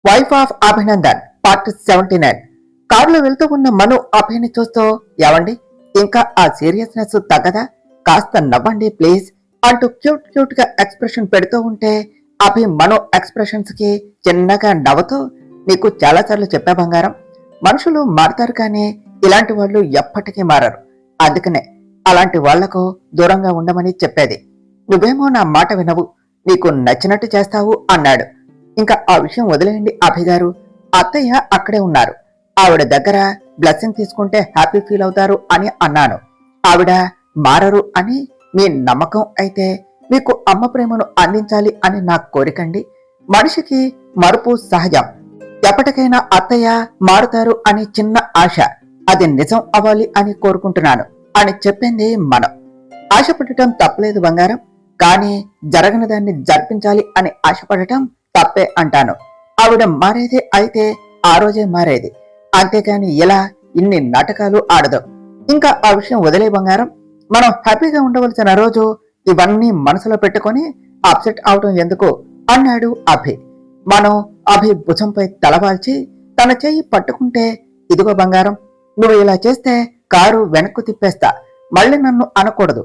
Wife of Abhinandan part 79. కారులో వెళ్తూ ఉన్న మను అభిని చూస్తూ, ఏవండి ఇంకా ఆ సీరియస్నెస్ తగ్గదా, కాస్త నవ్వండి ప్లీజ్ అంటూ క్యూట్ క్యూట్ గా ఎక్స్ప్రెషన్ పెడుతూ ఉంటే అభి మను ఎక్స్ప్రెషన్స్ కి చిన్నగా నవ్వుతూ, నీకు చాలాసార్లు చెప్పా బంగారం, మనుషులు మారుతారు కానీ ఇలాంటి వాళ్ళు ఎప్పటికీ మారరు, అందుకనే అలాంటి వాళ్లకు దూరంగా ఉండమని చెప్పేది. నువ్వేమో నా మాట వినవు, నీకు నచ్చినట్టు చేస్తావు అన్నాడు. ఇంకా ఆ విషయం వదిలేయండి అభిగారు, అత్తయ్య అక్కడే ఉన్నారు, ఆవిడ దగ్గర బ్లెస్సింగ్ తీసుకుంటే హ్యాపీ ఫీల్ అవుతారు అని అన్నాను. ఆవిడ మారరు అని మీ నమ్మకం అయితే మీకు అమ్మ ప్రేమను అందించాలి అని నా కోరికండి. మనిషికి మరుపు సహజం, ఎప్పటికైనా అత్తయ్య మారుతారు అని చిన్న ఆశ, అది నిజం అవ్వాలి అని కోరుకుంటున్నాను అని చెప్పింది మనం. ఆశపడటం తప్పలేదు బంగారం, కానీ జరగని దాన్ని జరిపించాలి అని ఆశపడటం తప్పే అంటాను. ఆవిడ మారేది అయితే ఆ రోజే మారేది, అంతేకాని ఇలా ఇన్ని నాటకాలు ఆడదు. ఇంకా ఆ విషయం వదిలే బంగారం, మనం హ్యాపీగా ఉండవలసిన రోజు ఇవన్నీ మనసులో పెట్టుకొని అప్సెట్ అవటం ఎందుకు అన్నాడు అభి. మనం అభి భుజంపై తలవాల్చి తన చెయ్యి పట్టుకుంటే, ఇదిగో బంగారం, నువ్వు ఇలా చేస్తే కారు వెనక్కు తిప్పేస్తా, మళ్ళీ నన్ను అనకూడదు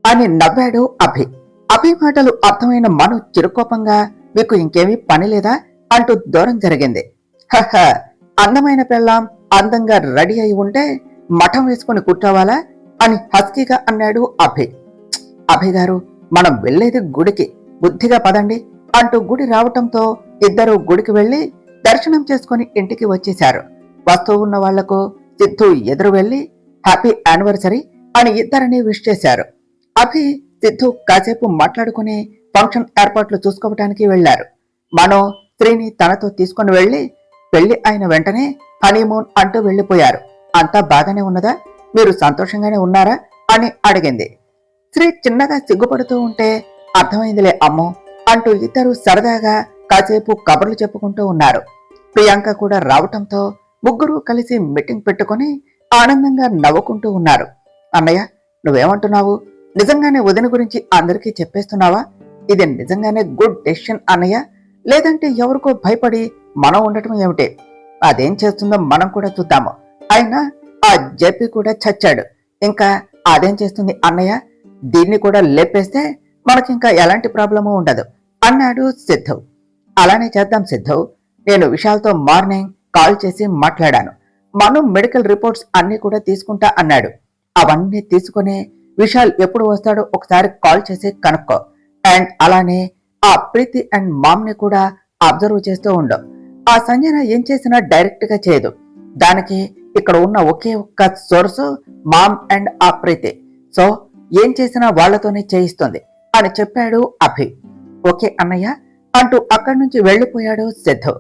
అని నవ్వాడు అభి. అభి మాటలు అర్థమైన మను చిరుకోపంగా, మీకు ఇంకేమీ పని లేదా అంటూ దూరం జరిగింది. హహ, అందమైన పెళ్ళాం అందంగా రెడీ అయి ఉంటే మఠం వేసుకుని కూర్చోవాలా అని హస్కీగా అన్నాడు అభి. అభి గారు, మనం వెళ్లేది గుడికి, బుద్ధిగా పదండి అంటూ గుడి రావటంతో ఇద్దరు గుడికి వెళ్లి దర్శనం చేసుకుని ఇంటికి వచ్చేశారు. వస్తూ ఉన్న వాళ్లకు సిద్ధు ఎదురు వెళ్లి హ్యాపీ యానివర్సరీ అని ఇద్దరిని విష్ చేశారు. అభి సిద్ధు కాసేపు మాట్లాడుకుని ఫంక్షన్ ఏర్పాట్లు చూసుకోవటానికి వెళ్లారు. మనో స్త్రీని తనతో తీసుకుని వెళ్లి పెళ్లి అయిన వెంటనే హనీమూన్ అంటూ వెళ్లిపోయారు. అంతా బాగానే ఉన్నదా, మీరు సంతోషంగానే ఉన్నారా అని అడిగింది. స్త్రీ చిన్నగా సిగ్గుపడుతూ ఉంటే, అర్థమైందిలే అమ్మో అంటూ ఇద్దరు సరదాగా కాసేపు కబుర్లు చెప్పుకుంటూ ఉన్నారు. ప్రియాంక కూడా రావటంతో ముగ్గురు కలిసి మీటింగ్ పెట్టుకుని ఆనందంగా నవ్వుకుంటూ ఉన్నారు. అన్నయ్య, నువ్వేమంటున్నావు, నిజంగానే వదిన గురించి అందరికీ చెప్పేస్తున్నావా? ఇది నిజంగానే గుడ్ డెసిషన్ అన్నయ్య, లేదంటే ఎవరికో భయపడి మనం ఉండటం ఏమిటి? అదేం చేస్తుందో మనం కూడా చూద్దాము. అయినా ఆ జెపి కూడా చచ్చాడు, ఇంకా అదేం చేస్తుంది అన్నయ్య, దీన్ని కూడా లేపేస్తే మనకింకా ఎలాంటి ప్రాబ్లము ఉండదు అన్నాడు సిద్ధు. అలానే చేద్దాం సిద్ధు, నేను విశాల్తో మార్నింగ్ కాల్ చేసి మాట్లాడాను, మను మెడికల్ రిపోర్ట్స్ అన్ని కూడా తీసుకుంటా అన్నాడు. అవన్నీ తీసుకుని విశాల్ ఎప్పుడు వస్తాడో ఒకసారి కాల్ చేసి కనుక్కో. అండ్ అలానే ఆ ప్రీతి అండ్ మామ్ ని కూడా అబ్జర్వ్ చేస్తూ ఉండు. ఆ సంజన ఏం చేసినా డైరెక్ట్ గా చేయదు, దానికి ఇక్కడ ఉన్న ఒకే ఒక్క సోర్స్ మామ్ అండ్ ఆ ప్రీతి, సో ఏం చేసినా వాళ్లతోనే చేయిస్తుంది అని చెప్పాడు అభి. ఓకే అన్నయ్య అంటూ అక్కడి నుంచి వెళ్లిపోయాడు సిద్ధు.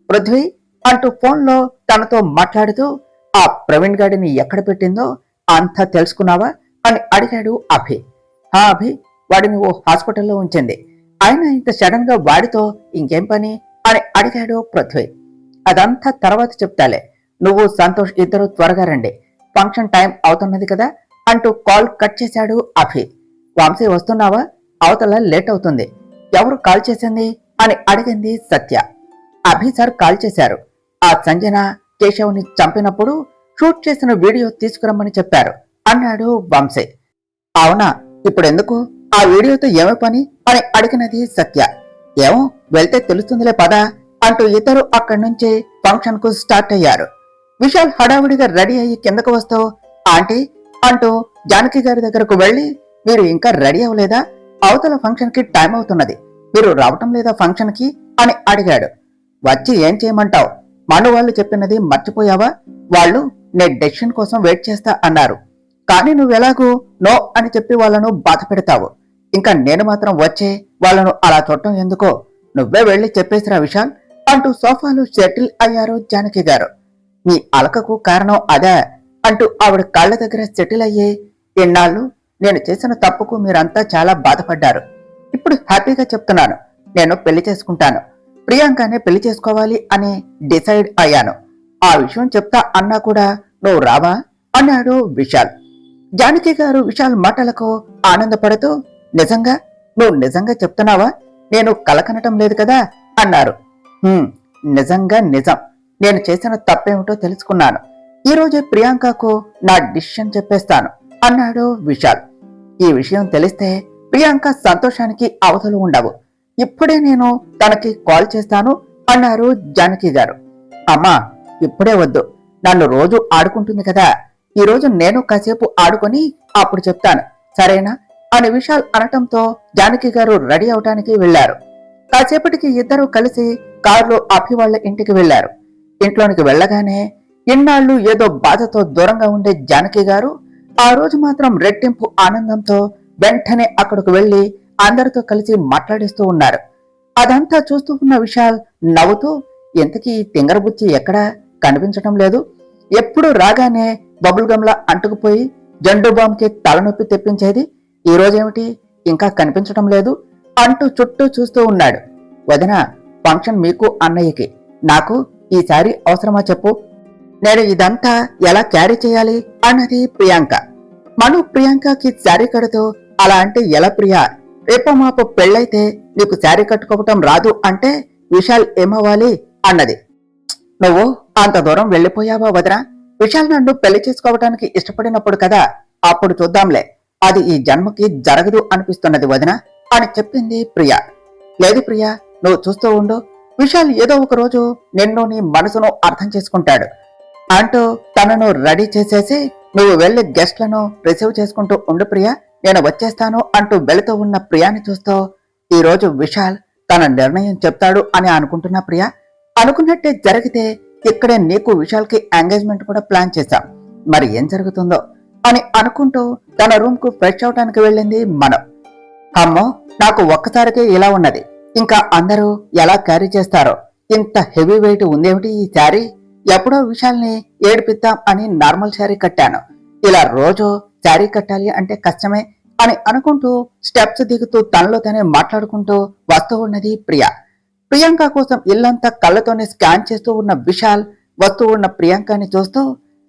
పృథ్వీ అంటూ ఫోన్లో తనతో మాట్లాడుతూ, ఆ ప్రవీణ్ గాడిని ఎక్కడ పెట్టిందో అంతా తెలుసుకున్నావా అని అడిగాడు అభి. హా అభి, వాడిని ఓ హాస్పిటల్లో ఉంచింది, ఆయన ఇంత సడన్ గా వాడితో ఇంకేం పని అని అడిగాడు పృథ్వీ. అదంతా తర్వాత చెప్తాలే, నువ్వు సంతోష్ ఇద్దరు త్వరగా రండి, ఫంక్షన్ టైం అవుతున్నది కదా అంటూ కాల్ కట్ చేశాడు అభి. వంశీ వస్తున్నావా, అవతల లేట్ అవుతుంది, ఎవరు కాల్ చేసింది అని అడిగింది సత్య. అభి సార్ కాల్ చేశారు, ఆ సంజన కేశవ్ని చంపినప్పుడు షూట్ చేసిన వీడియో తీసుకురమ్మని చెప్పారు అన్నాడు వంశీ. అవునా, ఇప్పుడెందుకు, ఆ వీడియోతో ఏమో పని అని అడిగినది సత్య. ఏమో వెళ్తే తెలుస్తుందిలే పదా అంటూ ఇద్దరు అక్కడి నుంచి ఫంక్షన్ కు స్టార్ట్ అయ్యారు. విశాల్ హడావుడిగా రెడీ అయ్యి కిందకు వస్తూ, ఆంటీ అంటూ జానకి గారి దగ్గరకు వెళ్లి, మీరు ఇంకా రెడీ అవ్వలేదా, అవతల ఫంక్షన్ కి టైం అవుతున్నది, మీరు రావటం లేదా ఫంక్షన్ కి అని అడిగాడు. వచ్చి ఏం చేయమంటావు, మను వాళ్ళు చెప్పినది మర్చిపోయావా, వాళ్ళు నే డెసిషన్ కోసం వెయిట్ చేస్తా అన్నారు, కానీ నువ్వెలాగూ నో అని చెప్పి వాళ్ళను బాధ పెడతావు, ఇంకా నేను మాత్రం వచ్చే వాళ్ళను అలా చూడటం ఎందుకో, నువ్వే వెళ్లి చెప్పేసిరా విశాల్ అంటూ సోఫాలో సెటిల్ అయ్యారు జానకి గారు. మీ అలకకు కారణం అదే అంటూ ఆవిడ కాళ్ల దగ్గర సెటిల్ అయ్యే, ఎన్నాళ్ళు నేను చేసిన తప్పుకు మీరంతా చాలా బాధపడ్డారు, ఇప్పుడు హ్యాపీగా చెప్తున్నాను, నేను పెళ్లి చేసుకుంటాను, ప్రియాంకనే పెళ్లి చేసుకోవాలి అని డిసైడ్ అయ్యాను, ఆ విషయం చెప్తా అన్నా కూడా నువ్వు రావా అన్నాడు విశాల్. జానకి గారు విశాల్ మాటలకు ఆనందపడుతూ, నిజంగా, నువ్వు నిజంగా చెప్తున్నావా, నేను కలకనటం లేదు కదా అన్నారు. నిజంగా నిజం. నేను చేసిన తప్పేమిటో తెలుసుకున్నాను. ఈ రోజే ప్రియాంకకు నా డిసిషన్ చెప్పేస్తాను అన్నాడు విశాల్. ఈ విషయం తెలిస్తే ప్రియాంక సంతోషానికి అవధులు ఉండవు. ఇప్పుడే నేను తనకి కాల్ చేస్తాను అన్నారు జానకి గారు. అమ్మా, ఇప్పుడే వద్దు. నన్ను రోజు ఆడుకుంటుంది కదా, ఈ రోజు నేను కాసేపు ఆడుకొని అప్పుడు చెప్తాను, సరేనా అని విశాల్ అనటంతో జానకి గారు రెడీ అవటానికి వెళ్లారు. కాసేపటికి ఇద్దరూ కలిసి కారులో అభి వాళ్ళ ఇంటికి వెళ్లారు. ఇంట్లోనికి వెళ్లగానే ఇన్నాళ్లు ఏదో బాధతో దూరంగా ఉండే జానకి గారు ఆ రోజు మాత్రం రెట్టింపు ఆనందంతో వెంటనే అక్కడికి వెళ్లి అందరితో కలిసి మాట్లాడిస్తూ ఉన్నారు. అదంతా చూస్తూ ఉన్న విశాల్ నవ్వుతూ, ఇంతకీ తింగరబుచ్చి ఎక్కడా కనిపించటం లేదు, ఎప్పుడు రాగానే బబుల్ గమ్లా అంటుకుపోయి జండు బాంకి తలనొప్పి తెప్పించేది, ఈ రోజేమిటి ఇంకా కనిపించటం లేదు అంటూ చుట్టూ చూస్తూ ఉన్నాడు. వదిన, ఫంక్షన్ మీకు అన్నయ్యకి, నాకు ఈసారి అవసరమా చెప్పు, నేను ఇదంతా ఎలా క్యారీ చేయాలి అన్నది ప్రియాంక. మను ప్రియాంకకి శారీ కడుతూ, అలా అంటే ఎలా ప్రియా, రేపో మాపు పెళ్ళైతే నీకు శారీ కట్టుకోవటం రాదు అంటే విశాల్ ఏమవ్వాలి అన్నది. నువ్వు అంత దూరం వెళ్ళిపోయావా వదినా, విశాల్ నన్ను పెళ్లి చేసుకోవటానికి ఇష్టపడినప్పుడు కదా, అప్పుడు చూద్దాంలే, అది ఈ జన్మకి జరగదు అనిపిస్తున్నది వదినా అని చెప్పింది ప్రియా. లేదు ప్రియా, నువ్వు చూస్తూ ఉండు, విశాల్ ఏదో ఒక రోజు నిన్ను నీ మనసును అర్థం చేసుకుంటాడు అంటూ తనను రెడీ చేసేసి, నువ్వు వెళ్లి గెస్ట్లను రిసీవ్ చేసుకుంటూ ఉండు ప్రియా, నేను వచ్చేస్తాను అంటూ వెళుతూ ఉన్న ప్రియాని చూస్తూ, ఈ రోజు విశాల్ తన నిర్ణయం చెప్తాడు అని అనుకుంటున్నా ప్రియా, అనుకున్నట్టే జరిగితే ఇక్కడే నీకు విశాల్ కి ఎంగేజ్మెంట్ కూడా ప్లాన్ చేశాం, మరి ఏం జరుగుతుందో అని అనుకుంటూ తన రూమ్ కు ఫ్రెష్ అవటానికి వెళ్ళింది మనం. అమ్మో, నాకు ఒక్కసారికే ఇలా ఉన్నది, ఇంకా అందరూ ఎలా క్యారీ చేస్తారో, ఇంత హెవీ వెయిట్ ఉందేమిటి ఈ శారీ, ఎప్పుడో విశాల్ని ఏడిపిద్దాం అని నార్మల్ శారీ కట్టాను, ఇలా రోజు శారీ కట్టాలి అంటే కష్టమే అని అనుకుంటూ స్టెప్స్ దిగుతూ తనలో తనే మాట్లాడుకుంటూ వస్తూ ఉన్నది ప్రియా. ప్రియాంక కోసం ఇల్లంతా కళ్ళతోనే స్కాన్ చేస్తూ ఉన్న విశాల్ వస్తూ ఉన్న ప్రియాంకని చూస్తూ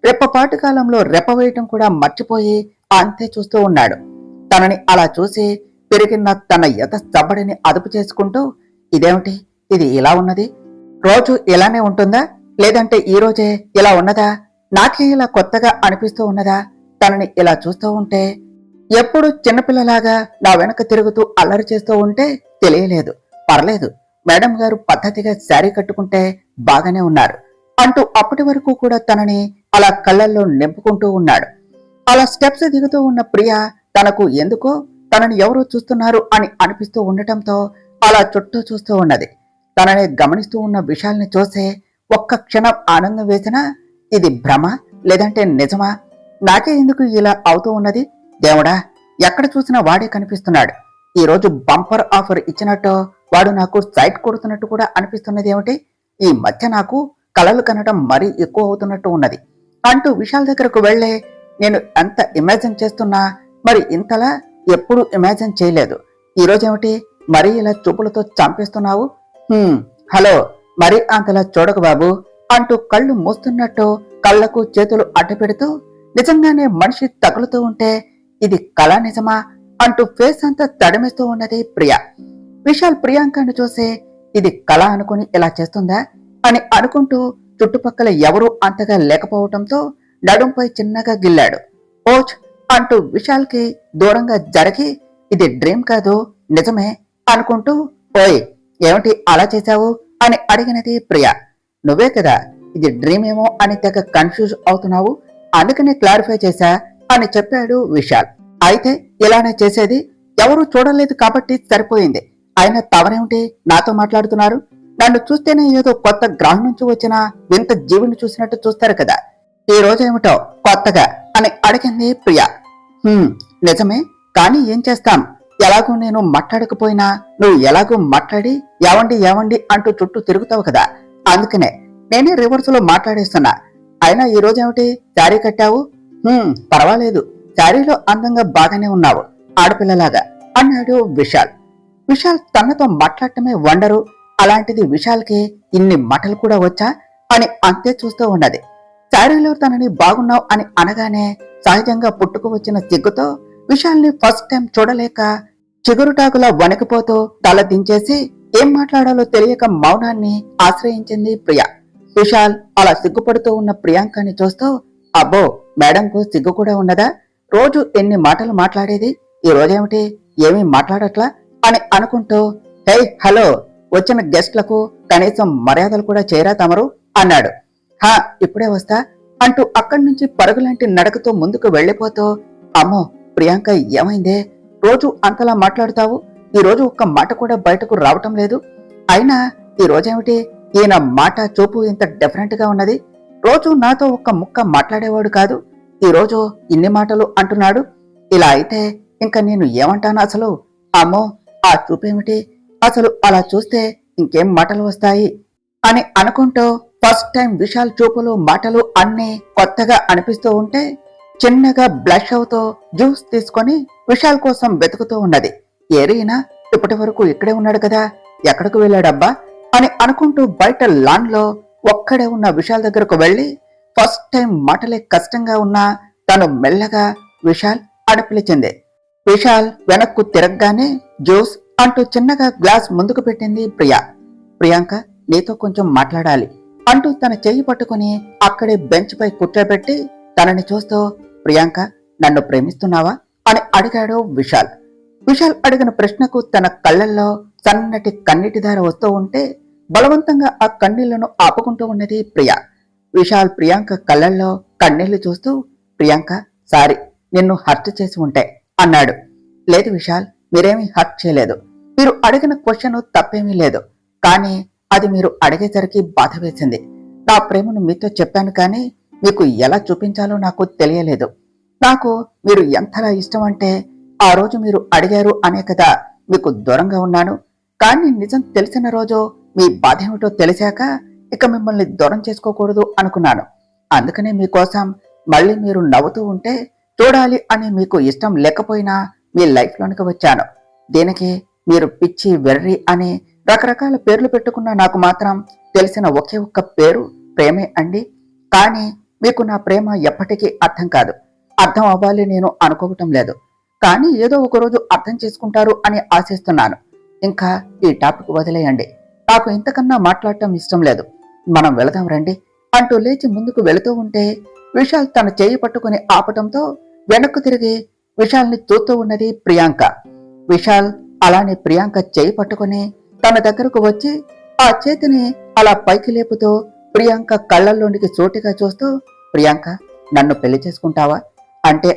రెప్పపాటు కాలంలో రెప్ప వేయటం కూడా మర్చిపోయి అంతే చూస్తూ ఉన్నాడు. తనని అలా చూసి పెరిగిన తన యత సబ్బడిని అదుపు చేసుకుంటూ, ఇదేమిటి ఇది ఇలా ఉన్నది, రోజు ఇలానే ఉంటుందా, లేదంటే ఈ రోజే ఇలా ఉన్నదా, నాకే ఇలా కొత్తగా అనిపిస్తూ ఉన్నదా, తనని ఇలా చూస్తూ ఉంటే ఎప్పుడు చిన్నపిల్లలాగా నా వెనక తిరుగుతూ అల్లరి చేస్తూ ఉంటే తెలియలేదు, పర్లేదు మేడం గారు పద్ధతిగా శారీ కట్టుకుంటే బాగానే ఉన్నారు అంటూ అప్పటి వరకు కూడా తనని అలా కళ్ళల్లో నింపుకుంటూ ఉన్నాడు. అలా స్టెప్స్ దిగుతూ ఉన్న ప్రియా తనకు ఎందుకో తనని ఎవరో చూస్తున్నారు అని అనిపిస్తూ ఉండటంతో అలా చుట్టూ చూస్తూ ఉన్నది. తనని గమనిస్తూ ఉన్న విశాల్ని చూసే ఒక్క క్షణం ఆనందం వేసినా, ఇది భ్రమ లేదంటే నిజమా, నాకే ఎందుకు ఇలా అవుతూ ఉన్నది, దేవుడా ఎక్కడ చూసినా వాడే కనిపిస్తున్నాడు, ఈ రోజు బంపర్ ఆఫర్ ఇచ్చినట్టు వాడు నాకు సైట్ కొడుతున్నట్టు కూడా అనిపిస్తున్నది ఏమిటి, ఈ మధ్య నాకు కలలు కనడం మరీ ఎక్కువ అవుతున్నట్టు ఉన్నది అంటూ విశాల్ దగ్గరకు వెళ్లే, నేను ఎంత ఇమాజిన్ చేస్తున్నా మరి ఇంతలా ఎప్పుడు ఇమాజిన్ చేయలేదు, ఈ రోజేమిటి మరీ ఇలా చూపులతో చంపేస్తున్నావు, హలో మరి అంతలా చూడకు బాబు అంటూ కళ్ళు మూస్తున్నట్టు కళ్లకు చేతులు అడ్డుపెడుతూ, నిజంగానే మనిషి తగులుతూ ఉంటే ఇది కళ నిజమా అంటూ ఫేస్ అంతా తడిమిస్తూ ఉన్నది ప్రియా. విశాల్ ప్రియాంకను చూసి, ఇది కళ అనుకుని ఇలా చేస్తుందా అని అనుకుంటూ చుట్టుపక్కల ఎవరూ అంతగా లేకపోవటంతో నడుంపై చిన్నగా గిల్లాడు. ఓచ్ అంటూ విశాల్ కి దూరంగా జరిగి, ఇది డ్రీమ్ కాదు నిజమే అనుకుంటూ, ఓయ్ ఏమిటి అలా చేశావు అని అడిగినది ప్రియా. నువ్వే కదా ఇది డ్రీమ్ ఏమో అని తెగ కన్ఫ్యూజ్ అవుతున్నావు, అందుకనే క్లారిఫై చేశా అని చెప్పాడు విశాల్. అయితే ఇలానే చేసేది, ఎవరూ చూడలేదు కాబట్టి సరిపోయింది, అయినా తవరేమిటి నాతో మాట్లాడుతున్నారు, నన్ను చూస్తేనే ఏదో కొత్త గ్రహం నుంచి వచ్చిన వింత జీవిని చూసినట్టు చూస్తారు కదా, ఈ రోజేమిటో కొత్తగా అని అడిగింది ప్రియా. నిజమే, కానీ ఏం చేస్తాం, ఎలాగూ నేను మాట్లాడకపోయినా నువ్వు ఎలాగూ మాట్లాడి ఏవండి ఏవండి అంటూ చుట్టూ తిరుగుతావు కదా, అందుకనే నేనే రివర్స్ లో మాట్లాడేస్తున్నా, అయినా ఈ రోజేమిటి శారీ కట్టావు, పర్వాలేదు శారీలో అందంగా బాగానే ఉన్నావు ఆడపిల్లలాగా అన్నాడు విశాల్. విశాల్ తనతో మాట్లాడటమే వండరు, అలాంటిది విశాల్ కి ఇన్ని మాటలు కూడా వచ్చా అని అంతే చూస్తూ ఉన్నది. శారీలో తనని బాగున్నావు అని అనగానే సహజంగా పుట్టుకు వచ్చిన సిగ్గుతో విశాల్ ని ఫస్ట్ టైం చూడలేక చిగురుటాకులా వణికిపోతూ తల దించేసి, ఏం మాట్లాడాలో తెలియక మౌనాన్ని ఆశ్రయించింది ప్రియ. విశాల్ అలా సిగ్గుపడుతూ ఉన్న ప్రియాంకని చూస్తూ, అబ్బో, మేడంకు సిగ్గు కూడా ఉన్నదా? రోజు ఎన్ని మాటలు మాట్లాడేది, ఈ రోజేమిటి ఏమీ మాట్లాడట్లా అని అనుకుంటూ, హే హలో, వచ్చిన గెస్ట్లకు కనీసం మర్యాదలు కూడా చేయరా తమరు అన్నాడు. హా, ఇప్పుడే వస్తా అంటూ అక్కడి నుంచి పరుగులాంటి నడకతో ముందుకు వెళ్లిపోతూ, అమ్మో ప్రియాంక, ఏమైందే? రోజు అంతలా మాట్లాడుతావు, ఈ రోజు ఒక్క మాట కూడా బయటకు రావటం లేదు. అయినా ఈ రోజేమిటి ఈయన మాట చూపు ఇంత డిఫరెంట్ గా ఉన్నది? రోజు నాతో ఒక్క ముక్క మాట్లాడేవాడు కాదు, ఈ రోజు ఇన్ని మాటలు అంటున్నాడు. ఇలా అయితే ఇంకా నేను ఏమంటాను అసలు? అమ్మో, ఆ చూపేమిటి? అసలు అలా చూస్తే ఇంకేం మాటలు వస్తాయి అని అనుకుంటూ ఫస్ట్ టైం విశాల్ చూపులు మాటలు అన్నీ కొత్తగా అనిపిస్తూ ఉంటే చిన్నగా బ్లష్ అవుతూ జ్యూస్ తీసుకొని విశాల్ కోసం వెతుకుతూ ఉన్నది. ఏరీనా ఇప్పటి వరకు ఇక్కడే ఉన్నాడు కదా, ఎక్కడికి వెళ్ళాడబ్బా అని అనుకుంటూ బయట లాన్ లో ఒక్కడే ఉన్న విశాల్ దగ్గరకు వెళ్లి ఫస్ట్ టైం మాటలే కష్టంగా ఉన్నా తను మెల్లగా విశాల్ అని పిలిచింది. విశాల్ వెనక్కు తిరగగానే జ్యూస్ అంటూ చిన్నగా గ్లాస్ ముందుకు పెట్టింది ప్రియ. ప్రియాంక, నీతో కొంచెం మాట్లాడాలి అంటూ తన చెయ్యి పట్టుకుని అక్కడే బెంచ్ పై కూర్చోబెట్టి తనని చూస్తూ, ప్రియాంక, నన్ను ప్రేమిస్తున్నావా అని అడిగాడు విశాల్. విశాల్ అడిగిన ప్రశ్నకు తన కళ్ళల్లో సన్నటి కన్నీటిధార వస్తూ ఉంటే బలవంతంగా ఆ కన్నీళ్లను ఆపుకుంటూ ఉన్నది ప్రియ. విశాల్ ప్రియాంక కళ్ళల్లో కన్నీళ్లు చూస్తూ, ప్రియాంక, సారీ, నిన్ను హర్ట్ చేసి ఉంటే అన్నాడు. లేదు విశాల్, మీరేమీ హర్ట్ చేయలేదు. మీరు అడిగిన క్వశ్చన్ తప్పేమీ లేదు, కానీ అది మీరు అడిగేసరికి బాధ వేసింది. నా ప్రేమను మీతో చెప్పాను, కానీ మీకు ఎలా చూపించాలో నాకు తెలియలేదు. నాకు మీరు ఎంతలా ఇష్టం అంటే ఆ రోజు మీరు అడిగారు అనే కదా మీకు దూరంగా ఉన్నాను. కానీ నిజం తెలిసిన రోజు మీ బాధ ఏమిటో తెలిసాక ఇక మిమ్మల్ని దూరం చేసుకోకూడదు అనుకున్నాను. అందుకనే మీకోసం మళ్ళీ మీరు నవ్వుతూ ఉంటే చూడాలి అని మీకు ఇష్టం లేకపోయినా మీ లైఫ్ లోనికి వచ్చాను. దీనికి మీరు పిచ్చి, వెర్రి అని రకరకాల పేర్లు పెట్టుకున్న నాకు మాత్రం తెలిసిన ఒకే ఒక్క పేరు ప్రేమే అండి. కానీ మీకు నా ప్రేమ ఎప్పటికీ అర్థం కాదు, అర్థం అవ్వాలి నేను అనుకోవటం లేదు. కానీ ఏదో ఒకరోజు అర్థం చేసుకుంటారు అని ఆశిస్తున్నాను. ఇంకా ఈ టాపిక్ వదిలేయండి, నాకు ఇంతకన్నా మాట్లాడటం ఇష్టం లేదు, మనం వెళదాం రండి అంటూ లేచి ముందుకు వెళుతూ ఉంటే విశాల్ తన చేయి పట్టుకుని ఆపటంతో వెనక్కు తిరిగి విశాల్ని చూస్తూ ఉన్నది ప్రియాంక. విశాల్ అలానే ప్రియాంక చేయి పట్టుకుని తన దగ్గరకు వచ్చి ఆ చేతిని అలా పైకి లేపుతూ ప్రియాంక కళ్ళల్లోనికి సూటిగా చూస్తూ, ప్రియాంక, నన్ను పెళ్లి చేసుకుంటావా? అంటే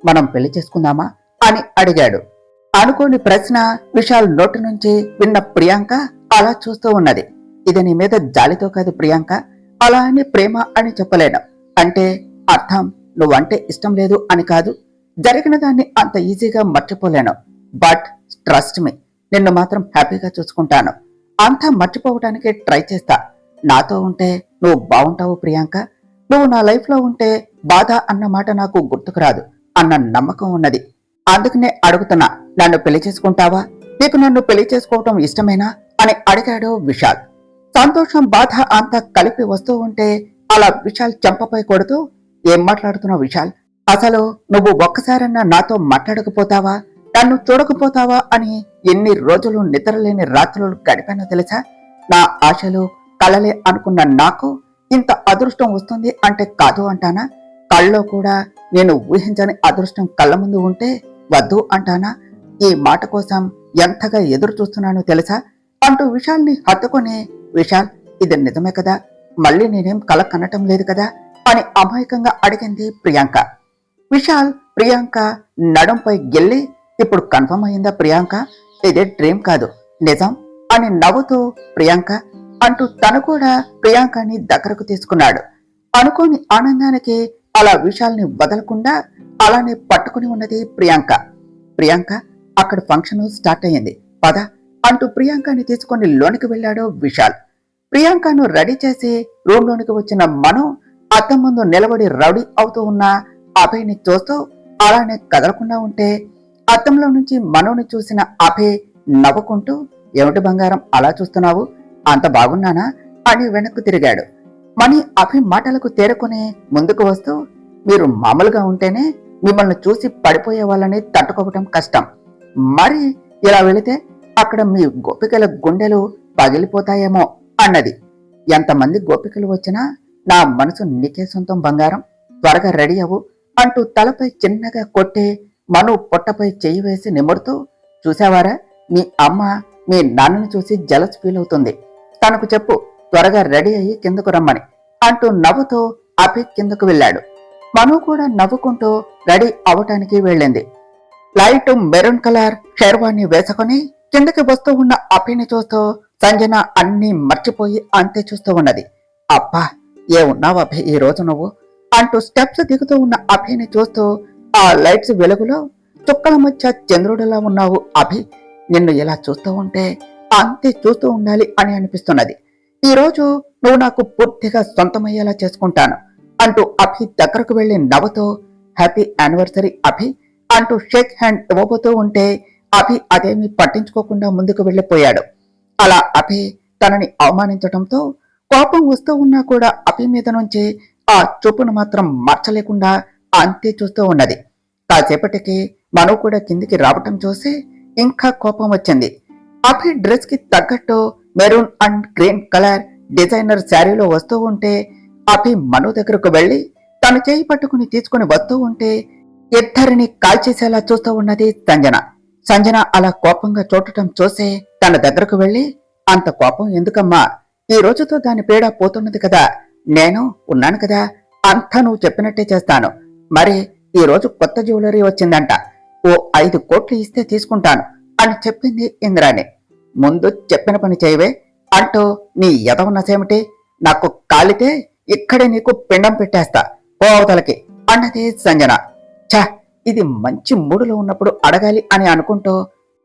మనం పెళ్లి చేసుకుందామా అని అడిగాడు. అనుకోని ప్రశ్న విశాల్ నోటి నుంచి విన్న ప్రియాంక అలా చూస్తూ ఉన్నది. ఇది నీ మీద జాలితో కాదు ప్రియాంక, అలా అని ప్రేమ అని చెప్పలేను. అంటే అర్థం నువ్వంటే ఇష్టం లేదు అని కాదు. జరిగిన దాన్ని అంత ఈజీగా మర్చిపోలేను. బట్ ట్రస్ట్ మీ, నిన్ను మాత్రం హ్యాపీగా చూసుకుంటాను. అంతా మర్చిపోవటానికి ట్రై చేస్తా. నాతో ఉంటే నువ్వు బాగుంటావు ప్రియాంక. నువ్వు నా లైఫ్ లో ఉంటే బాధ అన్న మాట నాకు గుర్తుకు రాదు అన్న నమ్మకం ఉన్నది. అందుకనే అడుగుతున్నా, నన్ను పెళ్లి చేసుకుంటావా? నీకు నన్ను పెళ్లి చేసుకోవటం ఇష్టమేనా అని అడిగాడు విశాల్. సంతోషం, బాధ అంతా కలిపి వస్తూ ఉంటే అలా విశాల్ చెంపపై కొడుతూ, ఏం మాట్లాడుతున్నావు విశాల్? అసలు నువ్వు ఒక్కసారన్నా నాతో మాట్లాడకపోతావా, నన్ను చూడకపోతావా అని ఎన్ని రోజులు నిద్రలేని రాత్రులు గడిపానో తెలుసా? నా ఆశలు కలలే అనుకున్న నాకు ఇంత అదృష్టం వస్తుంది అంటే కాదు అంటానా? కళ్ళలో కూడా నేను ఊహించని అదృష్టం కళ్ళ ముందు ఉంటే వద్దు అంటానా? ఈ మాట కోసం ఎంతగా ఎదురు చూస్తున్నానో తెలుసా అంటూ విశాల్ని హత్తుకొని, విశాల్, ఇది నిజమే కదా? మళ్ళీ నేనేం కల కనటం లేదు కదా అని అమాయకంగా అడిగింది ప్రియాంక. విశాల్ ప్రియాంక నడుంపై గెల్లి, ఇప్పుడు కన్ఫర్మ్ అయిందా ప్రియాంక? ఇదే డ్రీమ్ కాదు, నిజం అని నవ్వుతూ ప్రియాంక అంటూ తను కూడా ప్రియాంకని దగ్గరకు తీసుకున్నాడు. అనుకోని ఆనందానికి అలా విశాల్ని వదలకుండా అలానే పట్టుకుని ఉన్నది ప్రియాంక. ప్రియాంక, అక్కడ ఫంక్షన్ స్టార్ట్ అయ్యింది, పద అంటూ ప్రియాంకని తీసుకొని లోనికి వెళ్ళాడు విశాల్. ప్రియాంకను రెడీ చేసి రూమ్ లోనికి వచ్చిన మను అద్దం ముందు నిలబడి రౌడీ అవుతూ ఉన్న అభయ్ని చూస్తూ అలానే కదలకుండా ఉంటే అద్దంలో నుంచి మనుని చూసిన అభయ్ నవ్వుకుంటూ, ఏమిటి బంగారం అలా చూస్తున్నావు, అంత బాగున్నానా అని వెనక్కు తిరిగాడు. మణి అభయ్ మాటలకు తేరుకుని ముందుకు వస్తూ, మీరు మామూలుగా ఉంటేనే మిమ్మల్ని చూసి పడిపోయే వాళ్ళని తట్టుకోవటం కష్టం, మరి ఇలా వెళితే అక్కడ మీ గోపికల గుండెలు పగిలిపోతాయేమో అన్నది. ఎంతమంది గోపికలు వచ్చినా నా మనసు నీకే సొంతం బంగారం, త్వరగా రెడీ అవ్వు అంటూ తలపై చిన్నగా కొట్టి మను పొట్టపై చెయ్యి వేసి నిమురుతూ, చూసావారా, మీ అమ్మ మీ నాన్నని చూసి జలస్ ఫీల్ అవుతుంది, తనకు చెప్పు త్వరగా రెడీ అయ్యి కిందకు రమ్మని అంటూ నవ్వుతూ అభి కిందకు వెళ్ళాడు. మను కూడా నవ్వుకుంటూ రెడీ అవటానికి వెళ్ళింది. లైట్ మెరూన్ కలర్ షెర్వాణి వేసుకుని కిందకి వస్తూ ఉన్న అభిని చూస్తూ సంజన అన్నీ మర్చిపోయి అంతే చూస్తూ ఉన్నది. అబ్బా, ఏ ఉన్నావు అభి ఈ రోజు నువ్వు అంటూ స్టెప్స్ దిగుతూ ఉన్న అభిని చూస్తూ, ఆ లైట్స్ వెలుగులో చుక్కల మధ్య చంద్రుడిలా ఉన్నావు అభి, నిన్ను ఇలా చూస్తూ ఉంటే అంతే చూస్తూ ఉండాలి అని అనిపిస్తున్నది. ఈ రోజు నువ్వు నాకు పూర్తిగా సొంతమయ్యేలా చేసుకుంటాను అంటూ అభి దగ్గరకు వెళ్లి నవ్వుతూ, హ్యాపీ యానివర్సరీ అభి అంటూ షేక్ హ్యాండ్ ఇవ్వబోతూ ఉంటే అభి అదేమీ పట్టించుకోకుండా ముందుకు వెళ్లిపోయాడు. అలా అభి తనని అవమానించడంతో కోపం వస్తూ ఉన్నా కూడా అభి మీద నుంచి ఆ చూపును మాత్రం మార్చలేకుండా అంతే చూస్తూ ఉన్నది. కాసేపటికి మను కూడా కిందికి రావటం చూసి ఇంకా కోపం వచ్చింది. అభి డ్రెస్ కి తగ్గట్టు maroon and green colour designer శారీలో వస్తూ ఉంటే అభి మను దగ్గరకు వెళ్లి తన చేయి పట్టుకుని తీసుకుని వస్తూ ఉంటే ఇద్దరిని కాల్చేసేలా చూస్తూ ఉన్నది సంజన. సంజన అలా కోపంగా చూడటం చూసి తన దగ్గరకు వెళ్లి, అంత కోపం ఎందుకమ్మా, ఈ రోజుతో దాని పీడ పోతున్నది కదా, నేను ఉన్నాను కదా, అంతా నువ్వు చెప్పినట్టే చేస్తాను. మరి ఈ రోజు కొత్త జ్యువెలరీ వచ్చిందంట, ఓ 5 కోట్లు ఇస్తే తీసుకుంటాను అని చెప్పింది ఇంద్రాణి. ముందు చెప్పిన పని చేయవే అంటూ నీ ఎదవన్నసేమిటి, నాకు కాలితే ఇక్కడే నీకు పిండం పెట్టేస్తా పోవతలకి అన్నది సంజన. ఛ, ఇది మంచి మూడులో ఉన్నప్పుడు అడగాలి అని అనుకుంటూ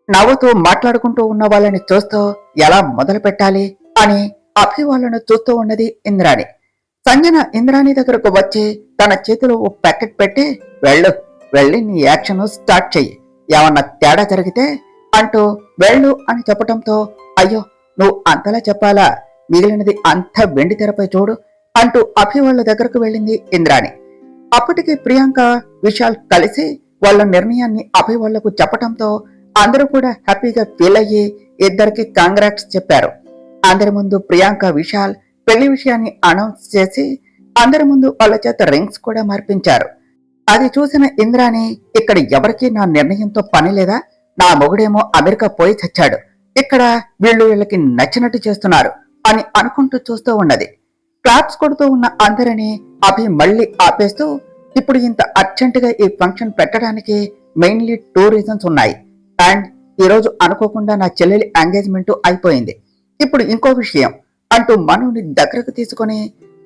నవ్వుతూ మాట్లాడుకుంటూ ఉన్న వాళ్ళని చూస్తూ ఎలా మొదలు పెట్టాలి అని అభి వాళ్ళను చూస్తూ ఉన్నది ఇంద్రాణి. సంజన ఇంద్రాణి దగ్గరకు వచ్చి తన చేతిలో ఓ ప్యాకెట్ పెట్టి, వెళ్ళి నీ యాక్షన్ స్టార్ట్ చెయ్యి, ఏమన్నా తేడా జరిగితే అంటూ వెళ్ళు అని చెప్పటంతో, అయ్యో నువ్వు అంతలా చెప్పాలా, మిగిలినది అంతా వెండి తెరపై చూడు అంటూ అభి వాళ్ళ దగ్గరకు వెళ్ళింది ఇంద్రాణి. అప్పటికి ప్రియాంక విశాల్ కలిసి వాళ్ళ నిర్ణయాన్ని అభి వాళ్లకు చెప్పటంతో అందరూ కూడా హ్యాపీగా ఫీల్ అయ్యి ఇద్దరికి కాంగ్రాట్స్ చెప్పారు. అందరి ముందు ప్రియాంక విశాల్ పెళ్లి విషయాన్ని అనౌన్స్ చేసి అందరి ముందు వాళ్ళ చేత రింగ్స్ కూడా మార్పించారు. అది చూసిన ఇంద్రాణి, ఇక్కడ ఎవరికి నా నిర్ణయంతో పని లేదా, నా మొగుడేమో అమెరికా పోయి చచ్చాడు, ఇక్కడ వీళ్ళకి నచ్చినట్టు చేస్తున్నారు అని అనుకుంటూ చూస్తూ ఉన్నది. క్లాప్స్ కొడుతూ ఉన్న అందరినీ అభి మళ్లీ ఆపేస్తూ, ఇప్పుడు ఇంత అర్జెంటుగా ఈ ఫంక్షన్ పెట్టడానికి మెయిన్లీ 2 రీజన్స్ ఉన్నాయి. అండ్ ఈరోజు అనుకోకుండా నా చెల్లెలి ఎంగేజ్మెంట్ అయిపోయింది. ఇప్పుడు ఇంకో విషయం అంటూ మనుని దగ్గరకు తీసుకుని,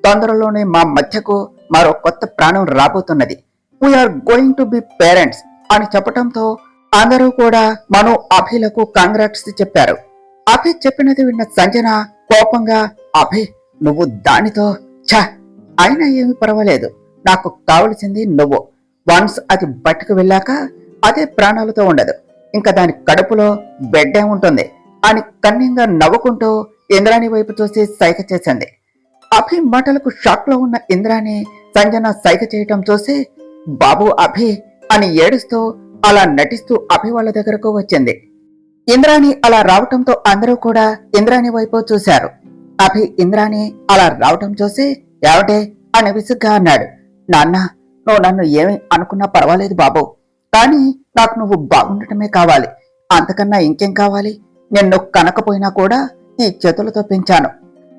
తొందరలోనే మా మధ్యకు మరో కొత్త ప్రాణం రాబోతున్నది, we are going to be parents అని చెప్పటంతో అందరూ కూడా మను అభిలకు కాంగ్రాట్స్ చెప్పారు. అభి చెప్పినది విన్న సంజన కోపంగా, అభి నువ్వు దానితో ఛ, అయినా ఏమి పర్వాలేదు, నాకు కావలసింది నువ్వు, వన్స్ అది బయటకు వెళ్ళాక అదే ప్రాణాలతో ఉండదు, ఇంకా దాని కడుపులో బెడ్డే ఉంటుంది అని కన్నింగా నవ్వుకుంటూ ఇంద్రాణి వైపు చూసి సైగ చేసింది. అభి మాటలకు షాక్ లో ఉన్న ఇంద్రాణి సంజన సైగ చేయటం చూసి, బాబు అభి అని ఏడుస్తూ అలా నటిస్తూ అభి వాళ్ళ దగ్గరకు వచ్చింది. ఇంద్రాణి అలా రావటంతో అందరూ కూడా ఇంద్రాణి వైపు చూశారు. అభి ఇంద్రాణి అలా రావటం చూసి, ఏవటే అని విసుగ్గా అన్నాడు. నాన్న, నువ్వు నన్ను ఏమి అనుకున్నా పర్వాలేదు బాబు, కానీ నాకు నువ్వు బాగుండటమే కావాలి, అంతకన్నా ఇంకేం కావాలి, నిన్ను కనకపోయినా కూడా ఈ చేతులతో పెంచాను,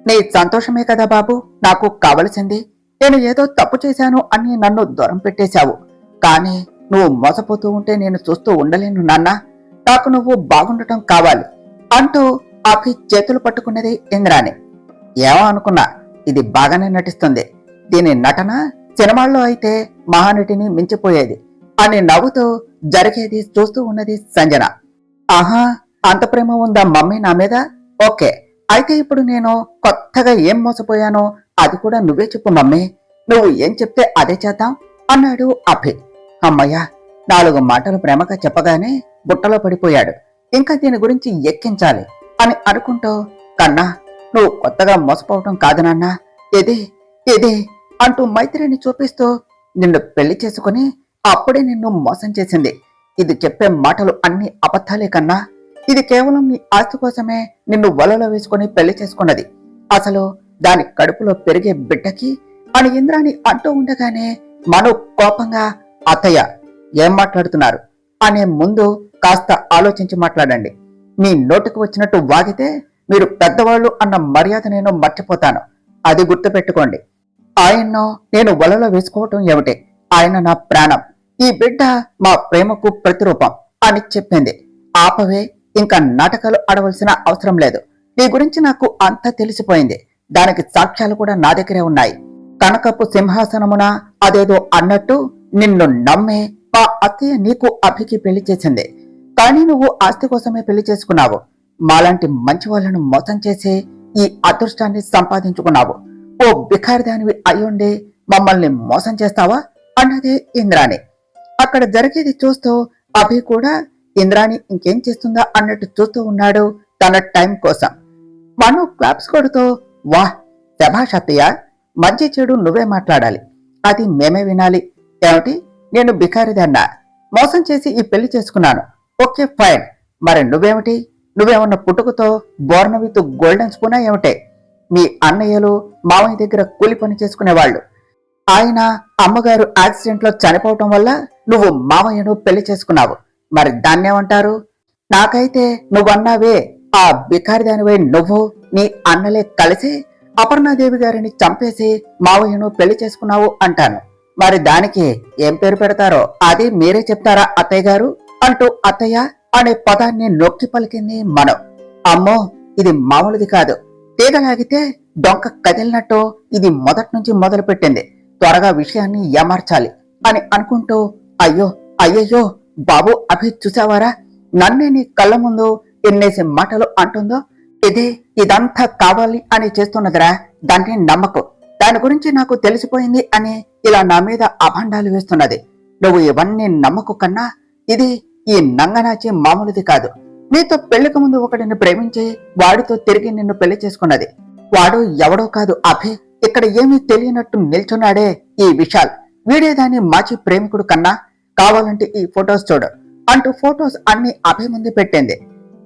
నీ సంతోషమే కదా బాబు నాకు కావలసింది. నేను ఏదో తప్పు చేశాను అని నన్ను దూరం పెట్టేశావు, కానీ నువ్వు మోసపోతూ ఉంటే నేను చూస్తూ ఉండలేను నాన్న, నాకు నువ్వు బాగుండటం కావాలి అంటూ అభి చేతులు పట్టుకున్నది ఇంద్రాణి. ఏమో అనుకున్నా, ఇది బాగానే నటిస్తుంది, దీని నటన సినిమాల్లో అయితే మహానటిని మించిపోయేది అని నవ్వుతూ జరిగేది చూస్తూ ఉన్నది సంజన. ఆహా, అంత ప్రేమ ఉందా మమ్మీ నా మీద? ఓకే, అయితే ఇప్పుడు నేను కొత్తగా ఏం మోసపోయానో అది కూడా నువ్వే చెప్పు మమ్మీ, నువ్వు ఏం చెప్తే అదే చేద్దాం అన్నాడు అభి. అమ్మయ్యా, 4 మాటలు ప్రేమగా చెప్పగానే బుట్టలో పడిపోయాడు, ఇంకా దీని గురించి ఎక్కించాలి అని అనుకుంటూ, కన్నా నువ్వు కొత్తగా మోసపోవటం కాదు నాన్నా, ఇది అంటూ మైత్రిని చూపిస్తూ, నిన్ను పెళ్లి చేసుకుని అప్పుడే నిన్ను మోసం చేసింది, ఇది చెప్పే మాటలు అన్ని అబద్ధాలే కన్నా, ఇది కేవలం నీ ఆస్తి కోసమే నిన్ను వలలో వేసుకుని పెళ్లి చేసుకున్నది. అసలు దాని కడుపులో పెరిగే బిడ్డకి అని ఇంద్రాణి అంటూ ఉండగానే మను కోపంగా, అత్తయ్య ఏం మాట్లాడుతున్నారు అనే ముందు కాస్త ఆలోచించి మాట్లాడండి. మీ నోటికి వచ్చినట్టు వాగితే మీరు పెద్దవాళ్ళు అన్న మర్యాద నేను మర్చిపోతాను. అది గుర్తుపెట్టుకోండి. ఆయన్ను నేను వలలో వేసుకోవటం ఏమిటి? ఆయన నా ప్రాణం. ఈ బిడ్డ మా ప్రేమకు ప్రతిరూపం అని చెప్పింది. ఆపవే, ఇంకా నాటకాలు ఆడవలసిన అవసరం లేదు. నీ గురించి నాకు అంతా తెలిసిపోయింది. దానికి సాక్ష్యాలు కూడా నా దగ్గరే ఉన్నాయి. కనకపు సింహాసనమున అదేదో అన్నట్టు నిన్ను నమ్మే మా అత్తయ్య నీకు అభికి పెళ్లి చేసింది. కానీ నువ్వు ఆస్తి కోసమే పెళ్లి చేసుకున్నావు. మాలాంటి మంచి వాళ్ళను మోసం చేసి ఈ అదృష్టాన్ని సంపాదించుకున్నావు. ఓ బిఖారిదానివి అయ్యుండి మమ్మల్ని మోసం చేస్తావా అన్నదే ఇంద్రాణి. అక్కడ జరిగేది చూస్తూ అభి కూడా ఇంద్రాణి ఇంకేం చేస్తుందా అన్నట్టు చూస్తూ ఉన్నాడు తన టైం కోసం. మను క్లాప్స్ కొడుతూ, వాహ్ శభాష్ అత్తయ్య, మంచి చెడు నువ్వే మాట్లాడాలి, అది మేమే వినాలి. ఏమిటి, నేను బికారిదన్నా మోసం చేసి ఈ పెళ్లి చేసుకున్నాను, ఓకే ఫైన్. మరి నువ్వేమిటి, నువ్వేమన్నా పుట్టుకతో బోర్నవిత్ గోల్డెన్ స్పూనా ఏమిటే? మీ అన్నయ్యలు మావయ్య దగ్గర కూలి పని చేసుకునేవాళ్ళు. ఆయన అమ్మగారు యాక్సిడెంట్ లో చనిపోవటం వల్ల నువ్వు మావయ్యను పెళ్లి చేసుకున్నావు. మరి దాన్నేమంటారు? నాకైతే నువ్వన్నావే ఆ బికారిదానివై నువ్వు నీ అన్నలే కలిసి అపర్ణాదేవి గారిని చంపేసి మావయ్యను పెళ్లి చేసుకున్నావు అంటాను. మరి దానికి ఏం పేరు పెడతారో అది మీరే చెప్తారా అత్తయ్య గారు అంటూ అత్తయ్య అనే పదాన్ని నొక్కి పలికింది మనం. అమ్మో, ఇది మామూలుది కాదు. తీగలాగితే డొంక కదిలినట్టు ఇది మొదటి నుంచి మొదలు పెట్టింది. త్వరగా విషయాన్ని ఏమార్చాలి అని అనుకుంటూ, అయ్యో అయ్యయ్యో బాబు, అభి చూసావారా, నన్నే నీ కళ్ళ ముందు ఎన్నేసి మాటలు అంటుందో. ఇదంతా కావాలి అని చేస్తున్నదిరా, దాన్ని నమ్మకు. దాని గురించి నాకు తెలిసిపోయింది అని ఇలా నా మీద అభండాలు వేస్తున్నది. నువ్వు ఇవన్నీ నమ్మకు కన్నా ఇది ఈ నంగనాచి మామూలుది కాదు. నీతో పెళ్లికి ముందు ఒకటిని ప్రేమించి వాడితో తిరిగి నిన్ను పెళ్లి చేసుకున్నది. వాడు ఎవడో కాదు అభి. ఇక్కడ ఏమీ తెలియనట్టు నిల్చున్నాడే ఈ విశాల్. వీడే దాని మాచి ప్రేమికుడు కన్నా. కావాలంటే ఈ ఫొటోస్ చూడు అంటూ ఫొటోస్ అన్ని అభి ముందు పెట్టింది.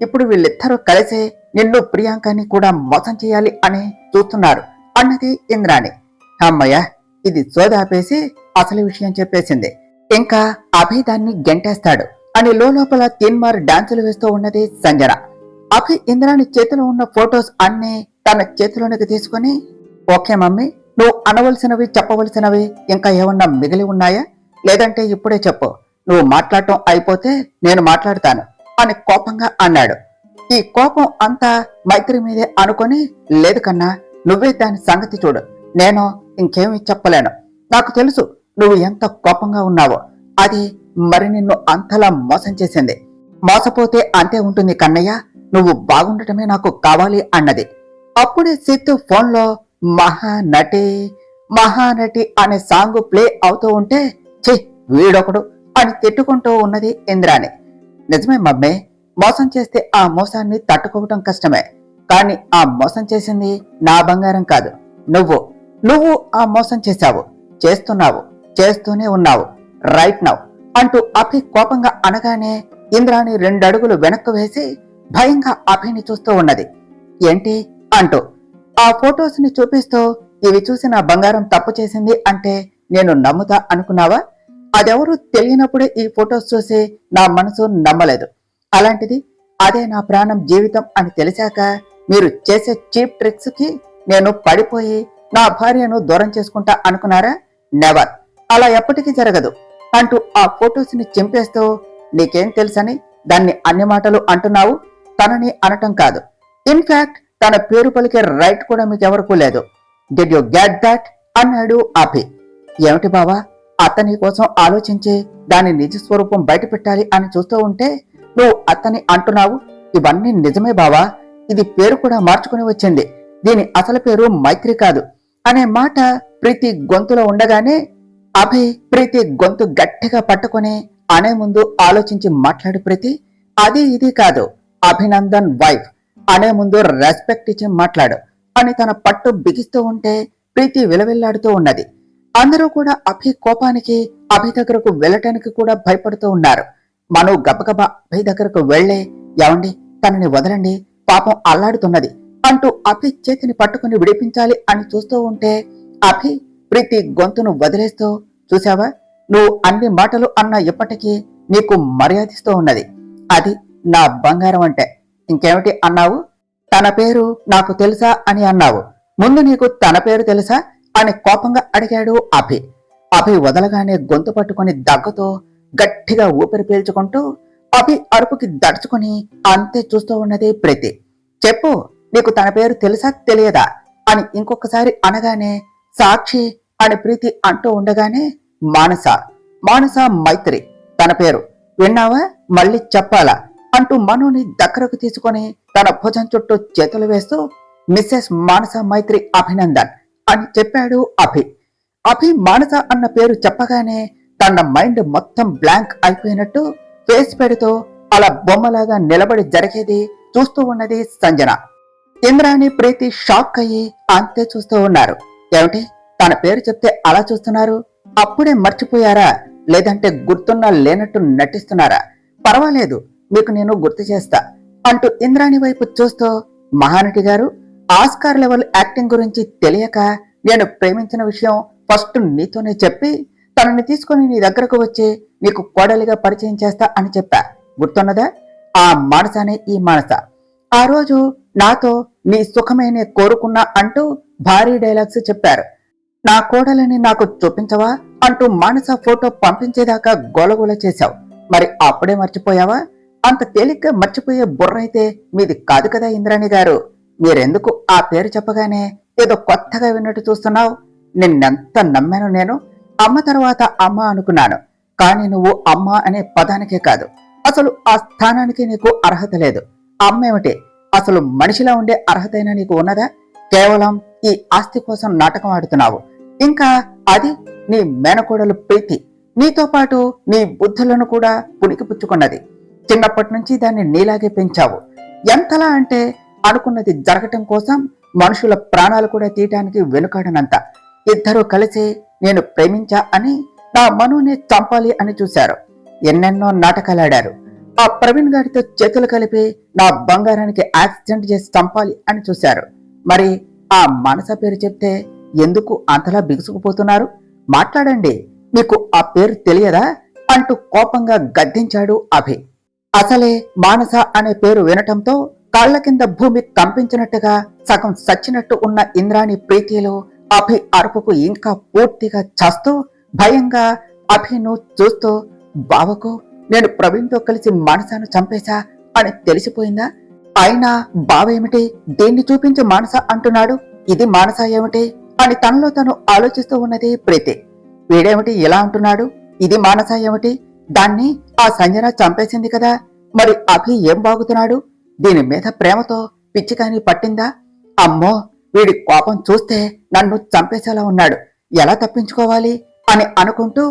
ఇప్పుడు వీళ్ళిద్దరూ కలిసి నిన్ను ప్రియాంకని కూడా మోసం చేయాలి అని చూస్తున్నారు అన్నది ఇంద్రాణి. అమ్మయ్య, ఇది సోదాపేసి అసలు విషయం చెప్పేసింది. ఇంకా అభి దాన్ని గెంటేస్తాడు అని లోపల తీన్మార్ డాన్సులు వేస్తూ ఉన్నది సంజన. అభి ఇంద్రాణి చేతిలో ఉన్న ఫొటోస్ అన్ని తన చేతిలోనికి తీసుకుని, ఓకే మమ్మీ, నువ్వు అనవలసినవి చెప్పవలసినవి ఇంకా ఏమన్నా మిగిలి ఉన్నాయా? లేదంటే ఇప్పుడే చెప్పు. నువ్వు మాట్లాడటం అయిపోతే నేను మాట్లాడతాను అని కోపంగా అన్నాడు. ఈ కోపం అంతా మైత్రి మీదే అనుకొని, లేదు కన్నా, నువ్వే దాని సంగతి చూడు, నేను ఇంకేమీ చెప్పలేను. నాకు తెలుసు నువ్వు ఎంత కోపంగా ఉన్నావో. అది మరి నిన్ను అంతలా మోసం చేసింది. మోసపోతే అంతే ఉంటుంది కన్నయ్య, నువ్వు బాగుండటమే నాకు కావాలి అన్నది. అప్పుడే సిద్ధు ఫోన్లో మహానటి మహానటి అనే సాంగ్ ప్లే అవుతూ ఉంటే, ఛీ వీడొకడు అని తిట్టుకుంటూ ఉన్నది ఇంద్రాణి. నిజమే మమ్మీ, మోసం చేస్తే ఆ మోసాన్ని తట్టుకోవటం కష్టమే. కానీ ఆ మోసం చేసింది నా బంగారం కాదు, నువ్వు ఆ మోసం చేశావు, చేస్తున్నావు, చేస్తూనే ఉన్నావు రైట్ నౌ అంటూ అభి కోపంగా అనగానే ఇంద్రాణి 2 అడుగులు వెనక్కు వేసి భయంగా అభిని చూస్తూ ఉన్నది. ఏంటి అంటూ ఆ ఫొటోస్ ని చూపిస్తూ, ఇవి చూసి నా బంగారం తప్పు చేసింది అంటే నేను నమ్ముతా అనుకున్నావా? అదెవరూ తెలియనప్పుడే ఈ ఫొటోస్ చూసి నా మనసు నమ్మలేదు. అలాంటిది అదే నా ప్రాణం జీవితం అని తెలిసాక మీరు చేసే చీప్ ట్రిక్స్ కి నేను పడిపోయి నా భార్యను దూరం చేసుకుంటా అనుకున్నారా? నెవర్, అలా ఎప్పటికీ జరగదు అంటూ ఆ ఫొటోస్ ని చింపేస్తూ, నీకేం తెలుసని దాన్ని అన్ని మాటలు అంటున్నావు? తనని అనటం కాదు, ఇన్ఫాక్ట్ తన పేరు పలికే రైట్ కూడా మీకెవరకు లేదు. డిడ్ యు గెట్ దాట్ అన్నాడు అభి. ఏమిటి బావా, అతని కోసం ఆలోచించి దాని నిజ స్వరూపం బయట పెట్టాలి అని చూస్తూ ఉంటే నువ్వు అతని అంటున్నావు? ఇవన్నీ నిజమే బావా, ఇది పేరు కూడా మార్చుకుని వచ్చింది. దీని అసలు పేరు మైత్రి కాదు అనే మాట ప్రీతి గొంతులో ఉండగానే అభి ప్రీతి గొంతు గట్టిగా పట్టుకుని అనే ముందు ఆలోచించి మాట్లాడు ప్రీతి, అది ఇది కాదు, అభినందన్ వైఫ్ అనే ముందు రెస్పెక్ట్ ఇచ్చి మాట్లాడు అని తన పట్టు బిగిస్తూ ఉంటే ప్రీతి విలవిల్లాడుతూ ఉన్నది. అందరూ కూడా అభి కోపానికి అభి దగ్గరకు వెళ్ళటానికి కూడా భయపడుతూ ఉన్నారు. మను గబగబా అభి దగ్గరకు వెళ్లే, ఏమండి తనని వదలండి, పాపం అల్లాడుతున్నది అంటూ అభి చేతిని పట్టుకుని విడిపించాలి అని చూస్తూ ఉంటే అభి ప్రీతి గొంతును వదిలేస్తూ, చూసావా, నువ్వు అన్ని మాటలు అన్నా ఇప్పటికీ నీకు మర్యాదిస్తూ ఉన్నది. అది నా బంగారం అంటే. ఇంకేమిటి అన్నావు? తన పేరు నాకు తెలుసా అని అన్నావు. ముందు నీకు తన పేరు తెలుసా అని కోపంగా అడిగాడు అభి. అభి వదలగానే గొంతు పట్టుకుని దగ్గుతో గట్టిగా ఊపిరి పీల్చుకుంటూ అభి అరుపుకి దడుచుకుని అంతే చూస్తూ ఉన్నది ప్రీతి. చెప్పు, నీకు తన పేరు తెలుసా తెలియదా అని ఇంకొకసారి అనగానే సాక్షి అని ప్రీతి అంటూ ఉండగానే మానస మానస మైత్రి తన పేరు. విన్నావా, మళ్ళీ చెప్పాలా అంటూ మనుని దగ్గరకు తీసుకుని తన భుజం చుట్టూ చేతులు వేస్తూ మిస్సెస్ మానస మైత్రి అభినందన్ అని చెప్పాడు అభి. అభి మానస అన్న పేరు చెప్పగానే తన మైండ్ మొత్తం బ్లాంక్ అయిపోయినట్టు ఫేస్ పెడుతూ అలా బొమ్మలాగా నిలబడి జరిగేది చూస్తూ ఉన్నది సంజన. ఇంద్రాణి ప్రీతి షాక్ అయ్యి అంతే చూస్తూ ఉన్నారు. ఏమిటి, తన పేరు చెప్తే అలా చూస్తున్నారు? అప్పుడే మర్చిపోయారా, లేదంటే గుర్తున్నా లేనట్టు నటిస్తున్నారా? పర్వాలేదు, మీకు నేను గుర్తు చేస్తా అంటూ ఇంద్రాణి వైపు చూస్తూ, మహానటి గారు, ఆస్కార్ లెవెల్ యాక్టింగ్ గురించి తెలియక నేను ప్రేమించిన విషయం ఫస్ట్ నీతోనే చెప్పి తనని తీసుకుని నీ దగ్గరకు వచ్చి నీకు కోడలిగా పరిచయం చేస్తా అని చెప్పా. గుర్తున్నదా? ఆ మానసనే ఈ మానస. ఆ రోజు నాతో నీ సుఖమేనే కోరుకున్నా అంటూ భారీ డైలాగ్స్ చెప్పారు. నా కోడలిని నాకు చూపించవా అంటూ మానస ఫోటో పంపించేదాకా గోలగోల చేశావు. మరి అప్పుడే మర్చిపోయావా? అంత తేలిగ్గా మర్చిపోయే బుర్ర అయితే మీది కాదు కదా ఇంద్రాణి గారు. మీరెందుకు ఆ పేరు చెప్పగానే ఏదో కొత్తగా విన్నట్టు చూస్తున్నావు? నిన్నెంత నమ్మాను నేను. అమ్మ తర్వాత అమ్మ అనుకున్నాను, కానీ నువ్వు అమ్మ అనే పదానికే కాదు, అసలు ఆ స్థానానికి నీకు అర్హత లేదు. అమ్మేమిటి, అసలు మనిషిలా ఉండే అర్హతైనా నీకు ఉన్నదా? కేవలం ఈ ఆస్తి కోసం నాటకం ఆడుతున్నావు. ఇంకా అది నీ మేనకోడలు ప్రీతి నీతో పాటు నీ బుద్ధులను కూడా పుణికిపుచ్చుకున్నది. చిన్నప్పటి నుంచి దాన్ని నీలాగే పెంచావు. ఎంతలా అంటే అనుకున్నది జరగటం కోసం మనుషుల ప్రాణాలు కూడా తీయటానికి వెనుకాడనంత. ఇద్దరూ కలిసి నేను ప్రేమించా అని నా మనుని చంపాలి అని చూశారు. ఎన్నెన్నో నాటకాలాడారు. ఆ ప్రవీణ్ గారితో చేతులు కలిపి నా బంగారానికి యాక్సిడెంట్ చేసి చంపాలి అని చూశారు. మరి ఆ మనస పేరు చెప్తే ఎందుకు అంతలా బిగుసుకుపోతున్నారు? మాట్లాడండి, మీకు ఆ పేరు తెలియదా అంటూ కోపంగా గద్దించాడు అభి. అసలే మానస అనే పేరు వినటంతో కాళ్ల కింద భూమి కంపించినట్టుగా సగం సచ్చినట్టు ఉన్న ఇంద్రాణి ప్రీతిలో అభి అరుపుకు ఇంకా పూర్తిగా చస్తూ భయంగా అభిను చూస్తూ, బావకు నేను ప్రవీణ్తో కలిసి మానసను చంపేశా అని తెలిసిపోయిందా? అయినా బావేమిటి దీన్ని చూపించి మానస అంటున్నాడు, ఇది మానస ఏమిటి అని తనలో తను ఆలోచిస్తూ ఉన్నది ప్రీతి. వీడేమిటి ఇలా అంటున్నాడు, ఇది మానస ఏమిటి? దాన్ని ఆ సంజన చంపేసింది కదా, మరి అభి ఏం బాగుతున్నాడు? దీని మీద ప్రేమతో పిచ్చికాని పట్టిందా? అమ్మో, వీడి కోపం చూస్తే నన్ను చంపేసేలా ఉన్నాడు, ఎలా తప్పించుకోవాలి అని అనుకుంటూ,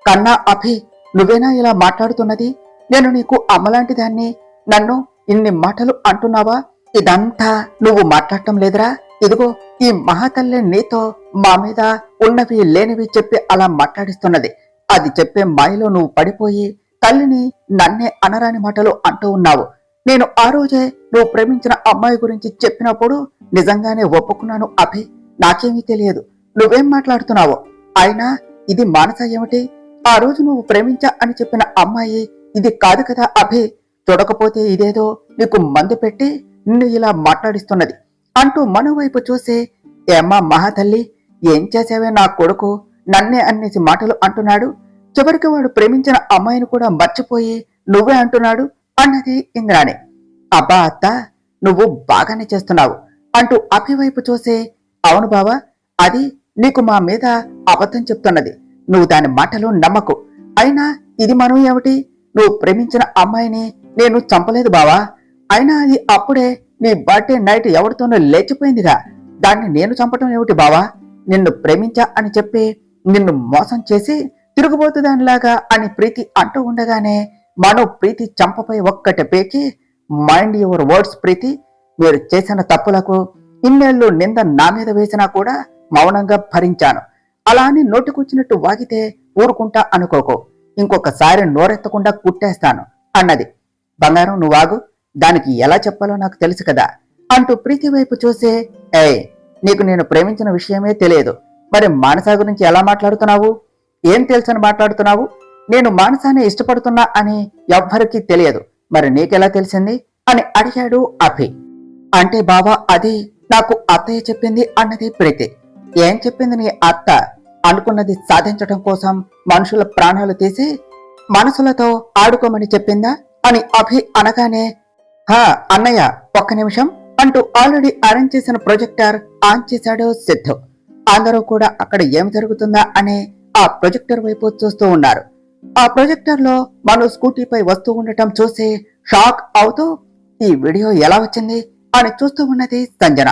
కన్నా అభి, నువ్వేనా ఇలా మాట్లాడుతున్నది? నేను నీకు అమ్మలాంటి దాన్ని, నన్ను ఇన్ని మాటలు అంటున్నావా? ఇదంతా నువ్వు మాట్లాడటం లేదురా. ఇదిగో ఈ మహాతల్లే నీతో మా మీద ఉన్నవి లేనివి చెప్పి అలా మాట్లాడిస్తున్నది. అది చెప్పే మాయలో నువ్వు పడిపోయి తల్లిని నన్నే అనరాని మాటలు అంటూ ఉన్నావు. నేను ఆ రోజే నువ్వు ప్రేమించిన అమ్మాయి గురించి చెప్పినప్పుడు నిజంగానే ఒప్పుకున్నాను అభి. నాకేమీ తెలియదు నువ్వేం మాట్లాడుతున్నావో. అయినా ఇది మానస ఏమిటి? ఆ రోజు నువ్వు ప్రేమించా అని చెప్పిన అమ్మాయి ఇది కాదు కదా అభి. చూడకపోతే ఇదేదో నీకు మందు పెట్టి నిన్ను ఇలా మాట్లాడిస్తున్నది అంటూ మనువైపు చూసి, ఏమ్మా మహాతల్లి, ఏం చేసావే నా కొడుకు, నన్నే అన్నేసి మాటలు అంటున్నాడు. చివరికి వాడు ప్రేమించిన అమ్మాయిని కూడా మర్చిపోయి నువ్వే అంటున్నాడు అన్నది ఇంద్రాణి. అబ్బా అత్త, నువ్వు బాగానే చేస్తున్నావు అంటూ అభి వైపు చూసి, అవును బావా, అది నీకు మా మీద అబద్ధం చెప్తున్నది. నువ్వు దాని మాటలు నమ్మకు. అయినా ఇది మనం ఏమిటి? నువ్వు ప్రేమించిన అమ్మాయిని నేను చంపలేదు బావా. అయినా అది అప్పుడే నీ బర్త్డే నైట్ ఎవరితోనూ లేచిపోయిందిగా. దాన్ని నేను చంపటం ఏమిటి బావా? నిన్ను ప్రేమించా అని చెప్పి నిన్ను మోసం చేసి తిరుగుబోతుదానిలాగా అని ప్రీతి అంటూ ఉండగానే మనో ప్రీతి చంపపై ఒక్కటి పేకి, మైండ్ యువర్ వర్డ్స్ ప్రీతి. మీరు చేసిన తప్పులకు ఇన్నేళ్లు నింద నా మీద వేసినా కూడా మౌనంగా భరించాను. అలా అని నోటికొచ్చినట్టు వాగితే ఊరుకుంటా అనుకోకు. ఇంకొకసారి నోరెత్తకుండా కుట్టేస్తాను అన్నది. బంగారం, నువ్వాగు, దానికి ఎలా చెప్పాలో నాకు తెలుసు కదా అంటూ ప్రీతి వైపు చూసే, ఏయ్, నీకు నేను ప్రేమించిన విషయమే తెలియదు, మరి మానస గురించి ఎలా మాట్లాడుతున్నావు? ఏం తెలుసని మాట్లాడుతున్నావు? నేను మానసాన్ని ఇష్టపడుతున్నా అని ఎవ్వరికీ తెలియదు, మరి నీకెలా తెలిసింది అని అడిగాడు అభి. అంటే బావా, అది నాకు అత్తయ్య చెప్పింది అన్నది ప్రీతి. ఏం చెప్పింది నీ అత్త? అనుకున్నది సాధించడం కోసం మనుషుల ప్రాణాలు తీసి మనసులతో ఆడుకోమని చెప్పిందా అని అభి అనగానే, హా అన్నయ్య, ఒక్క నిమిషం అంటూ ఆల్రెడీ అరేంజ్ చేసిన ప్రొజెక్టర్ ఆన్ చేశాడు సిద్ధు. అందరూ కూడా అక్కడ ఏం జరుగుతుందా అనే ఆ ప్రొజెక్టర్ వైపు చూస్తూ ఉన్నారు. ఆ ప్రొజెక్టర్ లో మను స్కూటీపై వస్తూ ఉండటం చూసి షాక్ అవుతూ, ఈ వీడియో ఎలా వచ్చింది అని చూస్తూ ఉన్నది సంజన.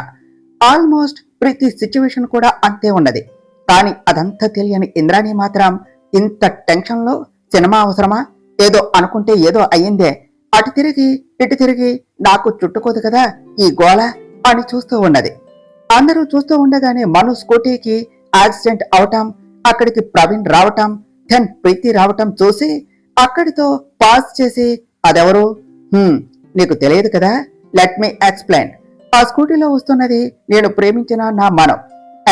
ఆల్మోస్ట్ ప్రీతి సిచ్యువేషన్ కూడా అంతే ఉన్నది. కానీ అదంతా తెలియని ఇంద్రాణి మాత్రం ఇంత టెన్షన్ లో సినిమా అవసరమా, ఏదో అనుకుంటే ఏదో అయ్యిందే, అటు తిరిగి ఇటు తిరిగి నాకు చుట్టుకోదు కదా ఈ గోళ అని చూస్తూ ఉన్నది. అందరూ చూస్తూ ఉండగానే మను స్కూటీకి యాక్సిడెంట్ అవటం, అక్కడికి ప్రవీణ్ రావటం, దెన్ ప్రీతి రావటం చూసి అక్కడితో పాస్ చేసి, అదెవరు? నీకు తెలియదు కదా, లెట్ మీ ఎక్స్ప్లెయిన్. ఆ స్కూటీలో వస్తున్నది నేను ప్రేమించిన నా మను,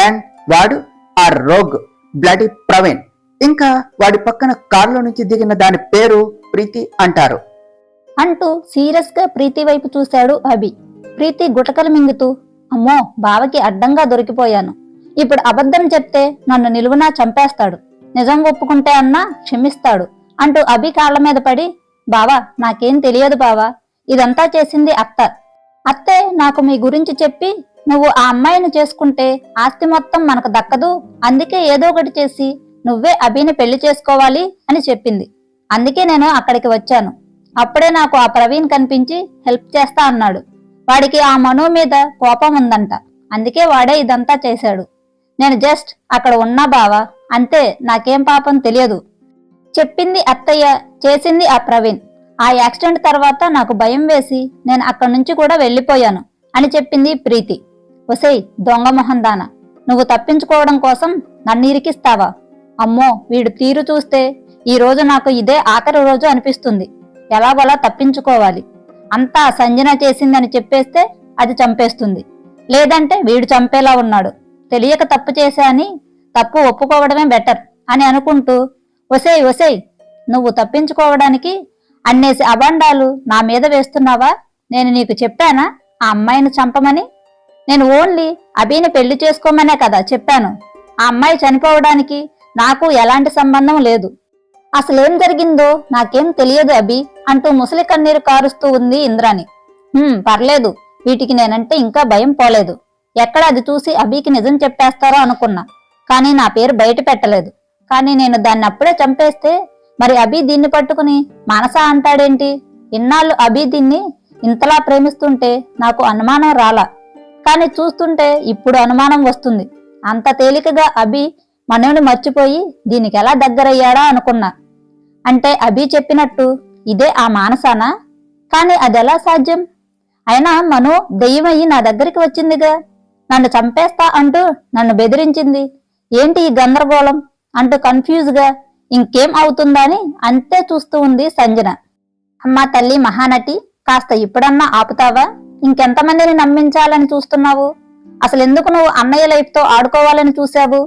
అండ్ వాడు ఆ రోగ్ బ్లడీ ప్రవీణ్. ఇంకా వాడి పక్కన కారులో నుంచి దిగిన దాని పేరు ప్రీతి అంటారు అంటూ సీరియస్ గా ప్రీతి వైపు చూశాడు అభి. ప్రీతి గుటకలు మింగుతూ, అమ్మో, బావకి అడ్డంగా దొరికిపోయాను. ఇప్పుడు అబద్ధం చెప్తే నన్ను నిలువునా చంపేస్తాడు, నిజం ఒప్పుకుంటే అన్నా క్షమిస్తాడు అంటూ అభి కాళ్ల మీద పడి, బావా, నాకేం తెలియదు బావా, ఇదంతా చేసింది అత్తే నాకు మీ గురించి చెప్పి, నువ్వు ఆ అమ్మాయిని చేసుకుంటే ఆస్తి మొత్తం మనకు దక్కదు, అందుకే ఏదో ఒకటి చేసి నువ్వే అభిని పెళ్లి చేసుకోవాలి అని చెప్పింది. అందుకే నేను అక్కడికి వచ్చాను. అప్పుడే నాకు ఆ ప్రవీణ్ కనిపించి హెల్ప్ చేస్తా అన్నాడు. వాడికి ఆ మను మీద కోపం ఉందంట, అందుకే వాడే ఇదంతా చేశాడు. నేను జస్ట్ అక్కడ ఉన్నా బావా, అంతే, నాకేం పాపం తెలియదు. చెప్పింది అత్తయ్య, చేసింది ఆ ప్రవీణ్. ఆ యాక్సిడెంట్ తర్వాత నాకు భయం వేసి నేను అక్కడి నుంచి కూడా వెళ్లిపోయాను అని చెప్పింది ప్రీతి. ఒసేయ్ దొంగ మొహందాన, నువ్వు తప్పించుకోవడం కోసం నన్ను ఇరికిస్తావా? అమ్మో, వీడు తీరు చూస్తే ఈ రోజు నాకు ఇదే ఆఖరి రోజు అనిపిస్తుంది. ఎలాగోలా తప్పించుకోవాలి. అంతా సంజన చేసిందని చెప్పేస్తే అది చంపేస్తుంది, లేదంటే వీడు చంపేలా ఉన్నాడు. తెలియక తప్పు చేశా అని తప్పు ఒప్పుకోవడమే బెటర్ అని అనుకుంటూ, ఒసేయ్, నువ్వు తప్పించుకోవడానికి అన్నేసి అబండాలు నా మీద వేస్తున్నావా? నేను నీకు చెప్పానా ఆ అమ్మాయిని చంపమని? నేను ఓన్లీ అభిని పెళ్లి చేసుకోమనే కదా చెప్పాను. ఆ అమ్మాయి చనిపోవడానికి నాకు ఎలాంటి సంబంధం లేదు. అసలేం జరిగిందో నాకేం తెలియదు అభి అంటూ ముసలి కన్నీరు కారుస్తూ ఉంది ఇంద్రాణి. పర్లేదు, వీటికి నేనంటే ఇంకా భయం పోలేదు. ఎక్కడ అది చూసి అభికి నిజం చెప్పేస్తారో అనుకున్నా, కానీ నా పేరు బయట పెట్టలేదు. కానీ నేను దాన్ని అప్పుడే చంపేస్తే మరి అభి దీన్ని పట్టుకుని మానస అంటాడేంటి? ఇన్నాళ్ళు అభి దీన్ని ఇంతలా ప్రేమిస్తుంటే నాకు అనుమానం రాలా, కానీ చూస్తుంటే ఇప్పుడు అనుమానం వస్తుంది. అంత తేలికగా అభి మనవుని మర్చిపోయి దీనికి ఎలా దగ్గరయ్యాడా అనుకున్నా. అంటే అభి చెప్పినట్టు ఇదే ఆ మానసానా? కానీ అదెలా సాధ్యం? అయినా మను దెయ్యమయ్యి నా దగ్గరికి వచ్చిందిగా, నన్ను చంపేస్తా అంటూ నన్ను బెదిరించింది. ఏంటి ఈ గందరగోళం అంటూ కన్ఫ్యూజ్ గా ఇంకేం అవుతుందా అని అంతే చూస్తూ ఉంది సంజన. అమ్మా తల్లి మహానటి, కాస్త ఇప్పుడన్నా ఆపుతావా? ఇంకెంతమందిని నమ్మించాలని చూస్తున్నావు? అసలెందుకు నువ్వు అన్నయ్య లైఫ్ తో ఆడుకోవాలని చూశావు?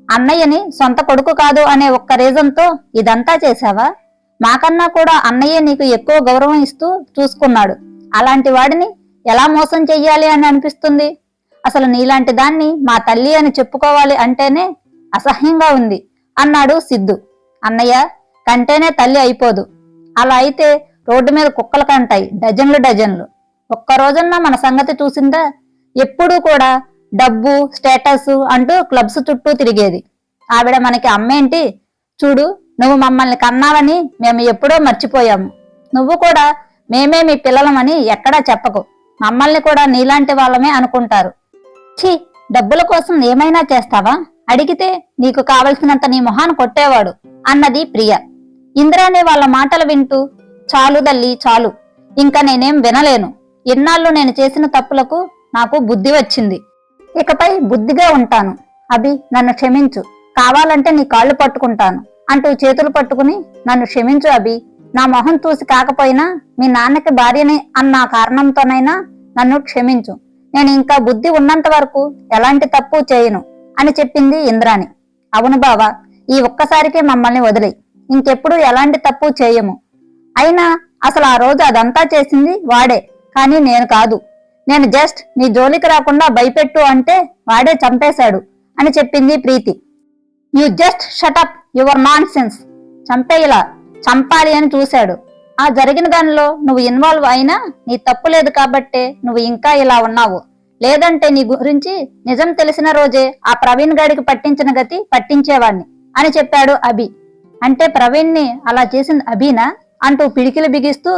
అన్నయ్యని సొంత కొడుకు కాదు అనే ఒక్క రీజన్తో ఇదంతా చేశావా? మాకన్నా కూడా అన్నయ్య నీకు ఎక్కువ గౌరవం ఇస్తూ చూసుకున్నాడు. అలాంటి వాడిని ఎలా మోసం చెయ్యాలి అని అనిపిస్తుంది? అసలు నీలాంటి దాన్ని మా తల్లి అని చెప్పుకోవాలి అంటేనే అసహ్యంగా ఉంది అన్నాడు సిద్ధు. అన్నయ్య కంటేనే తల్లి అయిపోదు. అలా అయితే రోడ్డు మీద కుక్కలు కంటాయి డజన్లు. ఒక్కరోజన్నా మన సంగతి చూసిందా? ఎప్పుడూ కూడా డబ్బు స్టేటస్ అంటూ క్లబ్స్ చుట్టూ తిరిగేది. ఆవిడ మనకి అమ్మేంటి? చూడు, నువ్వు మమ్మల్ని కన్నావని మేము ఎప్పుడో మర్చిపోయాము. నువ్వు కూడా మేమే మీ పిల్లలమని ఎక్కడా చెప్పకు. మమ్మల్ని కూడా నీలాంటి వాళ్ళమే అనుకుంటారు. ఛీ, డబ్బుల కోసం ఏమైనా చేస్తావా? అడిగితే నీకు కావలసినంత నీ మొహాన్ని కొట్టేవాడు అన్నది ప్రియ. ఇంద్రాణి వాళ్ళ మాటలు వింటూ, చాలు దల్లి చాలు, ఇంకా నేనేం వినలేను. ఎన్నాళ్ళు నేను చేసిన తప్పులకు నాకు బుద్ధి వచ్చింది. ఇకపై బుద్ధిగా ఉంటాను. అభి, నన్ను క్షమించు. కావాలంటే నీ కాళ్ళు పట్టుకుంటాను అంటూ చేతులు పట్టుకుని, నన్ను క్షమించు అభి, నా మొహం చూసి కాకపోయినా మీ నాన్నకి భార్యని అన్న కారణంతోనైనా నన్ను క్షమించు. నేను ఇంకా బుద్ధి ఉన్నంత వరకు ఎలాంటి తప్పు చేయను అని చెప్పింది ఇంద్రాణి. అవును బావా, ఈ ఒక్కసారికే మమ్మల్ని వదిలేయి, ఇంకెప్పుడు ఎలాంటి తప్పు చేయము. అయినా అసలు ఆ రోజు అదంతా చేసింది వాడే, కానీ నేను కాదు. నేను జస్ట్ నీ జోలికి రాకుండా భయపెట్టు అంటే వాడే చంపేశాడు అని చెప్పింది Preethi. You just shut up your nonsense. చంపేలా చంపాలి అని చూశాడు. ఆ జరిగిన దానిలో నువ్వు ఇన్వాల్వ్ అయినా నీ తప్పు లేదు కాబట్టే నువ్వు ఇంకా ఇలా ఉన్నావు. లేదంటే నీ గురించి నిజం తెలిసిన రోజే ఆ ప్రవీణ్ గాడికి పట్టించిన గతి పట్టించేవాణ్ణి అని చెప్పాడు అభి. అంటే ప్రవీణ్ని అలా చేసింది అభినా అంటూ పిడికిలు బిగిస్తూ,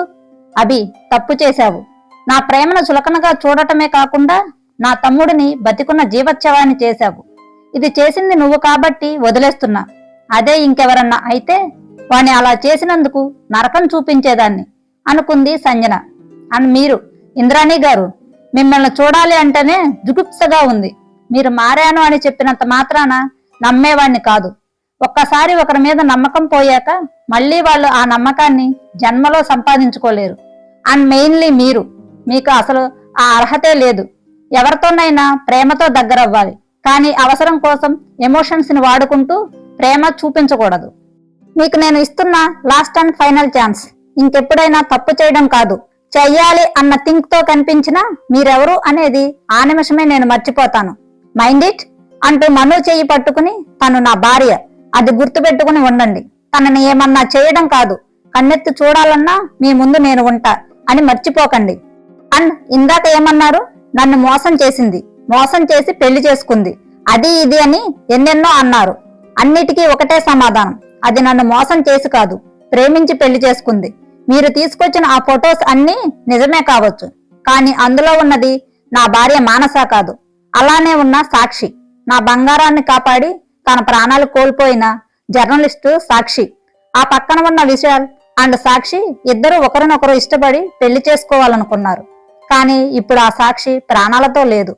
అభి తప్పు చేశావు. నా ప్రేమను చులకనగా చూడటమే కాకుండా నా తమ్ముడిని బతికున్న జీవోత్సవాన్ని చేశావు. ఇది చేసింది నువ్వు కాబట్టి వదిలేస్తున్నా. అదే ఇంకెవరన్నా అయితే వాణ్ణి అలా చేసినందుకు నరకం చూపించేదాన్ని అనుకుంది సంజన. అండ్ మీరు ఇంద్రాణి గారు, మిమ్మల్ని చూడాలి అంటేనే జుగుప్సగా ఉంది. మీరు మారాను అని చెప్పినంత మాత్రాన నమ్మేవాణ్ణి కాదు. ఒక్కసారి ఒకరి మీద నమ్మకం పోయాక మళ్ళీ వాళ్ళు ఆ నమ్మకాన్ని జన్మలో సంపాదించుకోలేరు. అండ్ మెయిన్లీ మీకు అసలు ఆ అర్హతే లేదు. ఎవరితోనైనా ప్రేమతో దగ్గరవ్వాలి, కానీ అవసరం కోసం ఎమోషన్స్ ని వాడుకుంటూ ప్రేమ చూపించకూడదు. మీకు నేను ఇస్తున్న లాస్ట్ అండ్ ఫైనల్ ఛాన్స్. ఇంకెప్పుడైనా తప్పు చేయడం కాదు, చెయ్యాలి అన్న థింక్ తో కనిపించినా మీరెవరు అనేది ఆ నిమిషమే నేను మర్చిపోతాను. మైండ్ ఇట్ అంటూ మను చెయ్యి పట్టుకుని, తను నా భార్య, అది గుర్తుపెట్టుకుని ఉండండి. తనని ఏమన్నా చేయడం కాదు, కన్నెత్తి చూడాలన్నా మీ ముందు నేను ఉంటా అని మర్చిపోకండి. అండ్ ఇందాక ఏమన్నారు? నన్ను మోసం చేసి పెళ్లి చేసుకుంది, అది ఇది అని ఎన్నెన్నో అన్నారు. అన్నిటికీ ఒకటే సమాధానం, అది నన్ను మోసం చేసి కాదు, ప్రేమించి పెళ్లి చేసుకుంది. మీరు తీసుకొచ్చిన ఆ ఫొటోస్ అన్నీ నిజమే కావచ్చు, కానీ అందులో ఉన్నది నా భార్య మానస కాదు. అలానే ఉన్న సాక్షి, నా బంగారాన్ని కాపాడి తన ప్రాణాలు కోల్పోయిన జర్నలిస్టు సాక్షి. ఆ పక్కన ఉన్న విశాల్ అండ్ సాక్షి ఇద్దరు ఒకరినొకరు ఇష్టపడి పెళ్లి చేసుకోవాలనుకున్నారు. కానీ ఇప్పుడు ఆ సాక్షి ప్రాణాలతో లేదు.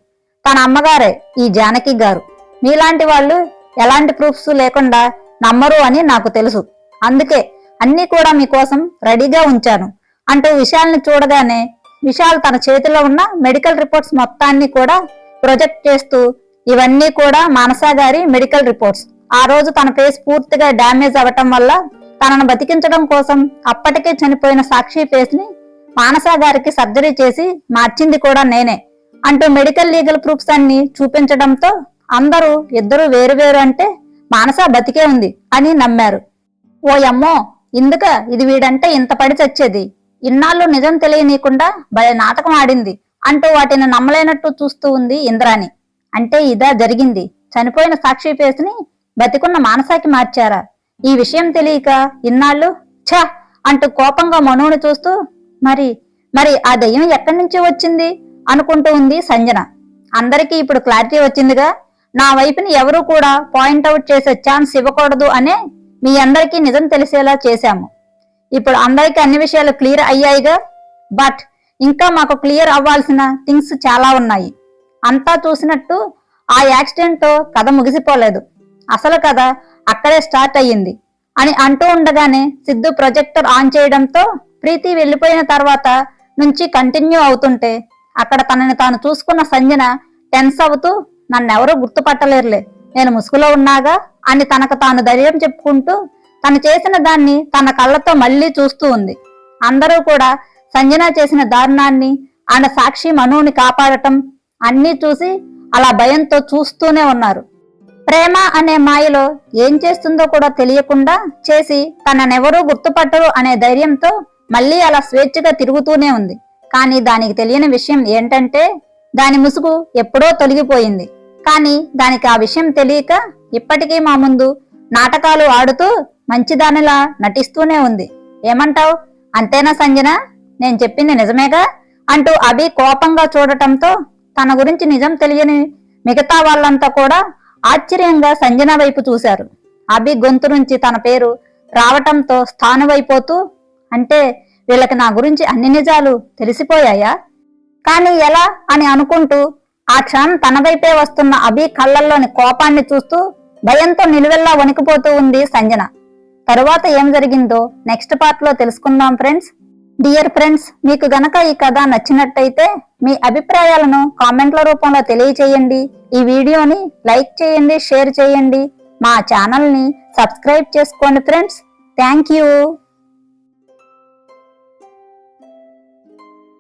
తన అమ్మగారే ఈ జానకి గారు. మీలాంటి వాళ్ళు ఎలాంటి ప్రూఫ్స్ లేకుండా నమ్మరు అని నాకు తెలుసు. అందుకే అన్ని కూడా మీకోసం రెడీగా ఉంచాను అంటూ విశాల్ని చూడగానే విశాల్ తన చేతిలో ఉన్న మెడికల్ రిపోర్ట్స్ మొత్తాన్ని కూడా ప్రొజెక్ట్ చేస్తూ, ఇవన్నీ కూడా మానస గారి మెడికల్ రిపోర్ట్స్. ఆ రోజు తన ఫేస్ పూర్తిగా డ్యామేజ్ అవ్వటం వల్ల తనను బతికించడం కోసం అప్పటికే చనిపోయిన సాక్షి ఫేస్ ని మానస గారికి సర్జరీ చేసి మార్చింది కూడా నేనే అంటూ మెడికల్ లీగల్ ప్రూఫ్స్ అన్ని చూపించడంతో అందరూ ఇద్దరు వేరువేరు అంటే మానస బతికే ఉంది అని నమ్మారు. ఓ అమ్మో, ఇందుక ఇది వీడంటే ఇంత పడి చచ్చేది, ఇన్నాళ్ళు నిజం తెలియనీయకుండా భలే నాటకం ఆడింది అంటూ వాటిని నమ్మలేనట్టు చూస్తూ ఉంది ఇంద్రాణి. అంటే ఇదా జరిగింది, చనిపోయిన సాక్షి ఫేస్ ని బతికున్న మానసాకి మార్చారా? ఈ విషయం తెలియక ఇన్నాళ్ళు ఛ అంటూ కోపంగా మనువుని చూస్తూ, మరి ఆ దయ్యం ఎక్కడి నుంచి వచ్చింది అనుకుంటూ ఉంది సంజన. అందరికీ ఇప్పుడు క్లారిటీ వచ్చిందిగా. నా వైపుని ఎవరూ కూడా పాయింట్అవుట్ చేసే ఛాన్స్ ఇవ్వకూడదు అనే మీ అందరికీ నిజం తెలిసేలా చేశాము. ఇప్పుడు అందరికీ అన్ని విషయాలు క్లియర్ అయ్యాయిగా. బట్ ఇంకా మాకు క్లియర్ అవ్వాల్సిన థింగ్స్ చాలా ఉన్నాయి. అంతా చూసినట్టు ఆ యాక్సిడెంట్ తో కథ ముగిసిపోలేదు, అసలు కథ అక్కడే స్టార్ట్ అయ్యింది అని అంటూ ఉండగానే సిద్ధు ప్రొజెక్టర్ ఆన్ చేయడంతో ప్రీతి వెళ్లిపోయిన తర్వాత నుంచి కంటిన్యూ అవుతుంటే అక్కడ తనని తాను చూసుకున్న సంజన టెన్స్ అవుతూ, నన్నెవరూ గుర్తుపట్టలేరులే, నేను ముసుగులో ఉన్నాగా అని తనకు తాను ధైర్యం చెప్పుకుంటూ తను చేసిన దాన్ని తన కళ్ళతో మళ్లీ చూస్తూ ఉంది. అందరూ కూడా సంజన చేసిన దారుణాన్ని, ఆమె సాక్షి మనుని కాపాడటం అన్నీ చూసి అలా భయంతో చూస్తూనే ఉన్నారు. ప్రేమ అనే మాయలో ఏం చేస్తుందో కూడా తెలియకుండా చేసి తననెవరూ గుర్తుపట్టరు అనే ధైర్యంతో మళ్లీ అలా స్వేచ్ఛగా తిరుగుతూనే ఉంది. కానీ దానికి తెలియని విషయం ఏంటంటే దాని ముసుగు ఎప్పుడో తొలగిపోయింది. కానీ దానికి ఆ విషయం తెలియక ఇప్పటికీ మా ముందు నాటకాలు ఆడుతూ మంచిదానిలా నటిస్తూనే ఉంది. ఏమంటావ్? అంతేనా సంజన? నేను చెప్పింది నిజమేగా అంటూ అభి కోపంగా చూడటంతో తన గురించి నిజం తెలియని మిగతా వాళ్ళంతా కూడా ఆశ్చర్యంగా సంజన వైపు చూశారు. అభి గొంతు నుంచి తన పేరు రావటంతో స్థానువైపోతూ, అంటే వీళ్ళకి నా గురించి అన్ని నిజాలు తెలిసిపోయాయా? కానీ ఎలా అని అనుకుంటూ ఆ క్షణం తన వైపే వస్తున్న అభి కళ్ళల్లోని కోపాన్ని చూస్తూ భయంతో నిలువెల్లా వణికిపోతూ ఉంది సంజన. తరువాత ఏం జరిగిందో నెక్స్ట్ పార్ట్ లో తెలుసుకుందాం ఫ్రెండ్స్. డియర్ ఫ్రెండ్స్, మీకు గనక ఈ కథ నచ్చినట్టయితే మీ అభిప్రాయాలను కామెంట్ల రూపంలో తెలియచేయండి. ఈ వీడియోని లైక్ చేయండి, షేర్ చేయండి. మా ఛానల్ ని సబ్స్క్రైబ్ చేసుకోండి ఫ్రెండ్స్. Thank you.